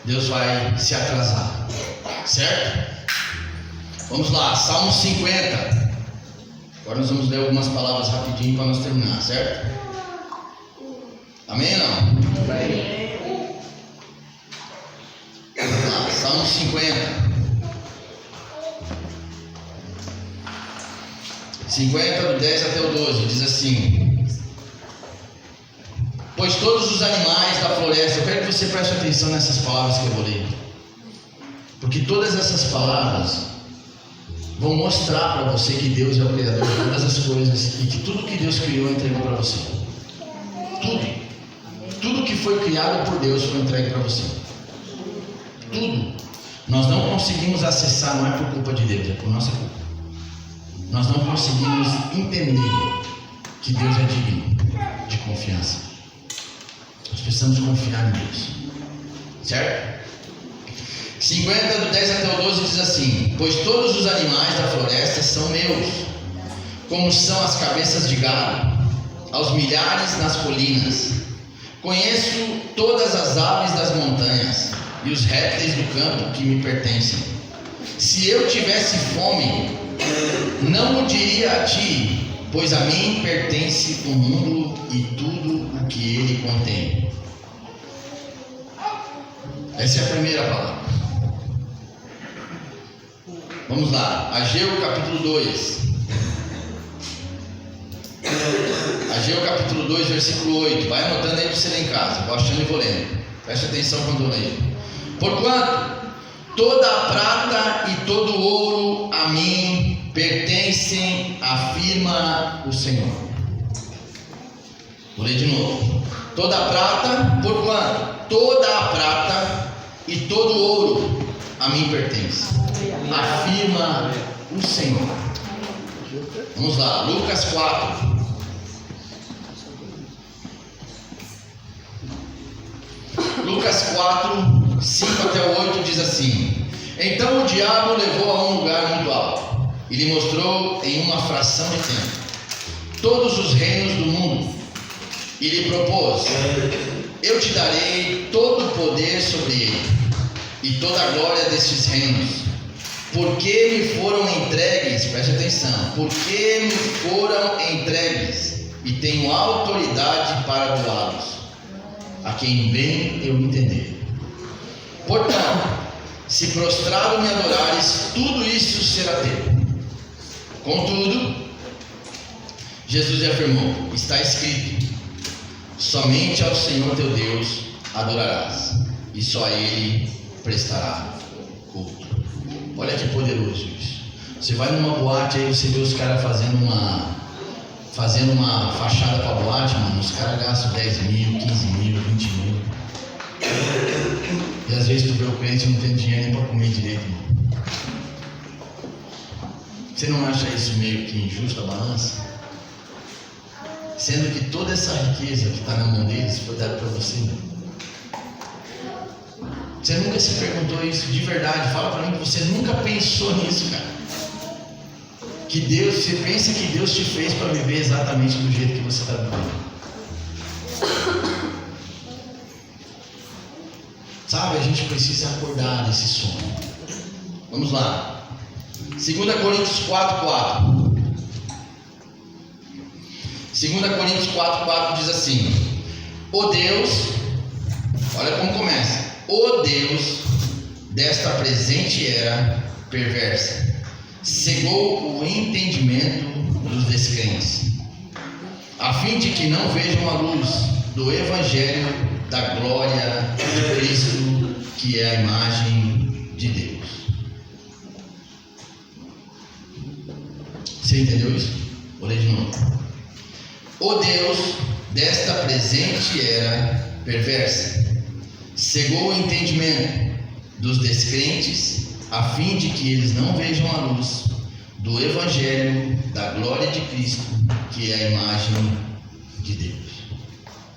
Deus vai se atrasar. Certo? Vamos lá, Salmo 50. Agora nós vamos ler algumas palavras rapidinho para nós terminar, certo? Amém ou não? Amém. Vamos lá, Salmo 50. 50 do 10 até o 12, diz assim: pois todos os animais da floresta, eu quero que você preste atenção nessas palavras que eu vou ler, porque todas essas palavras vão mostrar para você que Deus é o Criador de todas as coisas e que tudo que Deus criou entregou para você. Tudo que foi criado por Deus foi entregue para você. Tudo. Nós não conseguimos acessar, não é por culpa de Deus, é por nossa culpa. Nós não conseguimos entender que Deus é digno de confiança. Nós precisamos confiar em Deus. Certo? 50 do 10 até o 12 diz assim: pois todos os animais da floresta são meus, como são as cabeças de gado, aos milhares nas colinas. Conheço todas as aves das montanhas e os répteis do campo que me pertencem. Se eu tivesse fome, não o diria a ti, pois a mim pertence o mundo e tudo o que ele contém. Essa é a primeira palavra. Vamos lá, Ageu capítulo 2. Ageu capítulo 2, versículo 8. Vai anotando aí para você ler em casa. Vou achando e vou lendo. Preste atenção quando eu leio. Porquanto toda a prata e todo o ouro a mim pertencem, afirma o Senhor. Vou ler de novo. Toda a prata, porquanto toda a prata e todo o ouro a mim pertence, afirma o Senhor. Vamos lá, Lucas 4. Lucas 4, 5 até o 8 diz assim: Então o diabo levou a um lugar muito alto e lhe mostrou em uma fração de tempo todos os reinos do mundo e lhe propôs: Eu te darei todo o poder sobre ele e toda a glória destes reinos, porque me foram entregues, preste atenção, porque me foram entregues e tenho autoridade para doá-los a quem bem eu entender. Portanto, se prostrado me adorares, tudo isso será teu. Contudo, Jesus lhe afirmou: está escrito, somente ao Senhor teu Deus adorarás, e só a Ele prestará culto. Olha que poderoso isso. Você vai numa boate, aí você vê os caras fazendo uma fachada para a boate, mano. Os caras gastam 10 mil, 15 mil, 20 mil. E às vezes tu vê o cliente não tem dinheiro nem para comer direito, mano. Você não acha isso meio que injusto a balança? Sendo que toda essa riqueza que está na mão deles foi dada para você. Você nunca se perguntou isso de verdade? Fala para mim que você nunca pensou nisso, cara. Que Deus, você pensa que Deus te fez para viver exatamente do jeito que você está vivendo. Sabe, a gente precisa acordar desse sono. Vamos lá. 2 Coríntios 4:4. 2 Coríntios 4:4 diz assim: O Deus, olha como começa: O Deus desta presente era perversa cegou o entendimento dos descrentes, a fim de que não vejam a luz do Evangelho da glória de Cristo, que é a imagem de Deus. Você entendeu isso? Vou ler de novo. O Deus desta presente era perversa cegou o entendimento dos descrentes, a fim de que eles não vejam a luz do Evangelho da glória de Cristo, que é a imagem de Deus.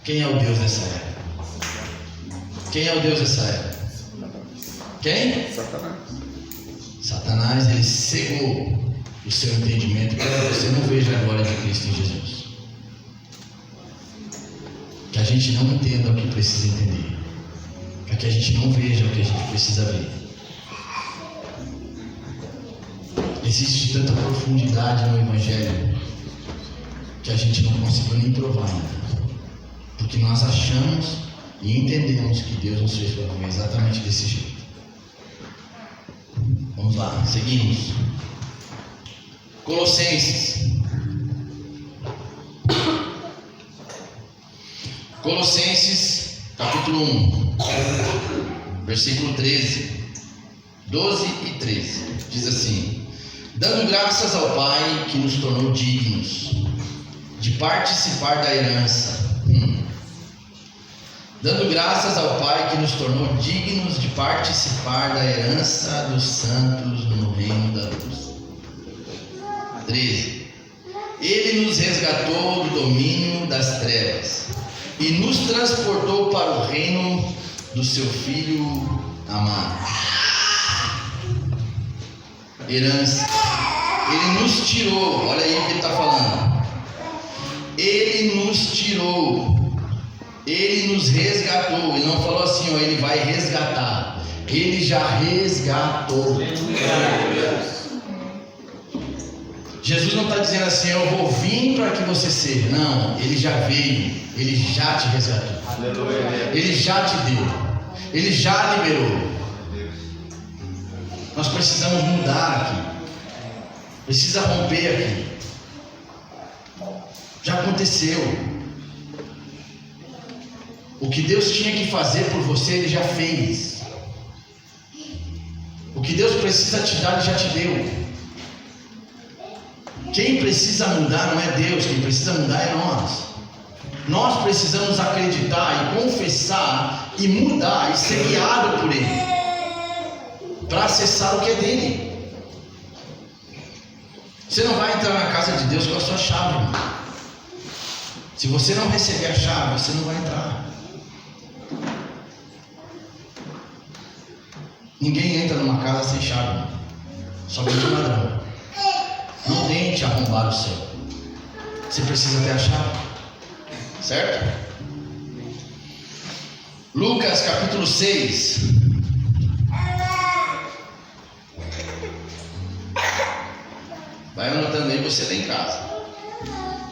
Quem é o Deus dessa era? Quem é o Deus dessa era? Quem? Satanás, ele cegou o seu entendimento para que você não veja a glória de Cristo em Jesus. Que a gente não entenda o que precisa entender, para que a gente não veja o que a gente precisa ver. Existe tanta profundidade no Evangelho que a gente não conseguiu nem provar ainda, porque nós achamos e entendemos que Deus nos fez para viver exatamente desse jeito. Vamos lá, seguimos. Colossenses. Colossenses, capítulo 1, versículo 13, 12 e 13, diz assim: dando graças ao Pai que nos tornou dignos de participar da herança. Dando graças ao Pai que nos tornou dignos de participar da herança dos santos no reino da luz. 13. Ele nos resgatou do domínio das trevas e nos transportou para o reino do seu Filho amado. Herança. Ele nos tirou, olha aí o que ele está falando. Ele nos tirou, ele nos resgatou. Ele não falou assim, ó, ele vai resgatar. Ele já resgatou. Jesus não está dizendo assim, eu vou vir para que você seja. Não, ele já veio, ele já te resgatou. Ele já te deu, ele já liberou. Nós precisamos mudar aqui. Precisa romper aqui. Já aconteceu. O que Deus tinha que fazer por você, Ele já fez. O que Deus precisa te dar, Ele já te deu. Quem precisa mudar não é Deus, quem precisa mudar é nós. Nós precisamos acreditar e confessar e mudar e ser guiado por Ele, para acessar o que é dele. Você não vai entrar na casa de Deus com a sua chave, irmão. Se você não receber a chave, você não vai entrar. Ninguém entra numa casa sem chave, irmão. Somente o ladrão. Não tente arrombar o céu. Você precisa ter a chave. Certo? Lucas capítulo 6. Vai anotando aí, você lá em casa.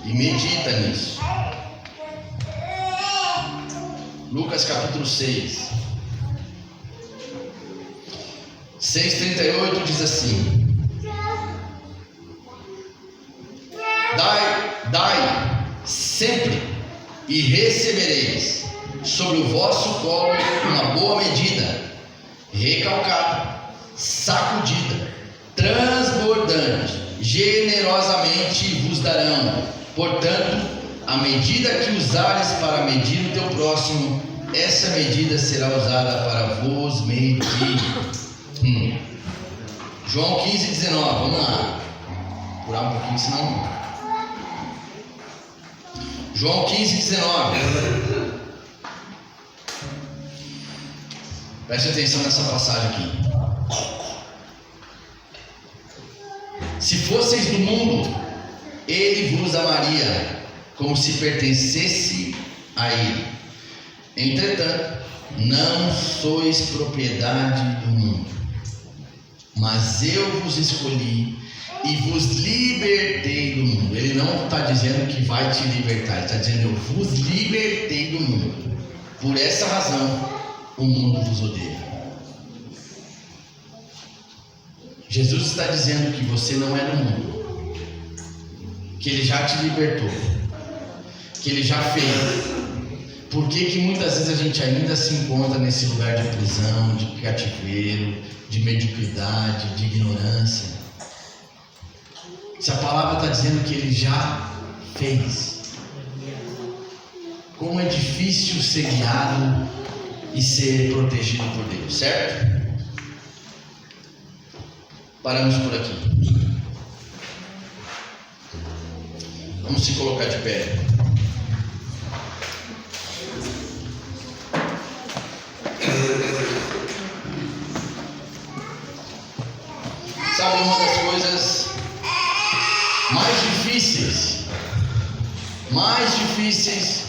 E medita nisso. Lucas capítulo 6. 6:38 diz assim: Dai sempre e recebereis sobre o vosso colo uma boa medida, recalcada, sacudida, transbordante, generosamente vos darão. Portanto, a medida que usares para medir o teu próximo, essa medida será usada para vos medir. João 15:19, vamos lá. Purar um pouquinho, senão. João 15:19. Preste atenção nessa passagem aqui. Se fosseis do mundo, ele vos amaria, como se pertencesse a ele. Entretanto, não sois propriedade do mundo, mas eu vos escolhi e vos libertei do mundo. Ele não está dizendo que vai te libertar, ele está dizendo: eu vos libertei do mundo. Por essa razão, o mundo vos odeia. Jesus está dizendo que você não é do mundo, que ele já te libertou, que ele já fez. Por que muitas vezes a gente ainda se encontra nesse lugar de prisão, de cativeiro, de mediocridade, de ignorância? Se a palavra está dizendo que ele já fez. Como é difícil ser guiado e ser protegido por Deus, certo? Paramos por aqui. Vamos se colocar de pé. Sabe, uma das coisas mais difíceis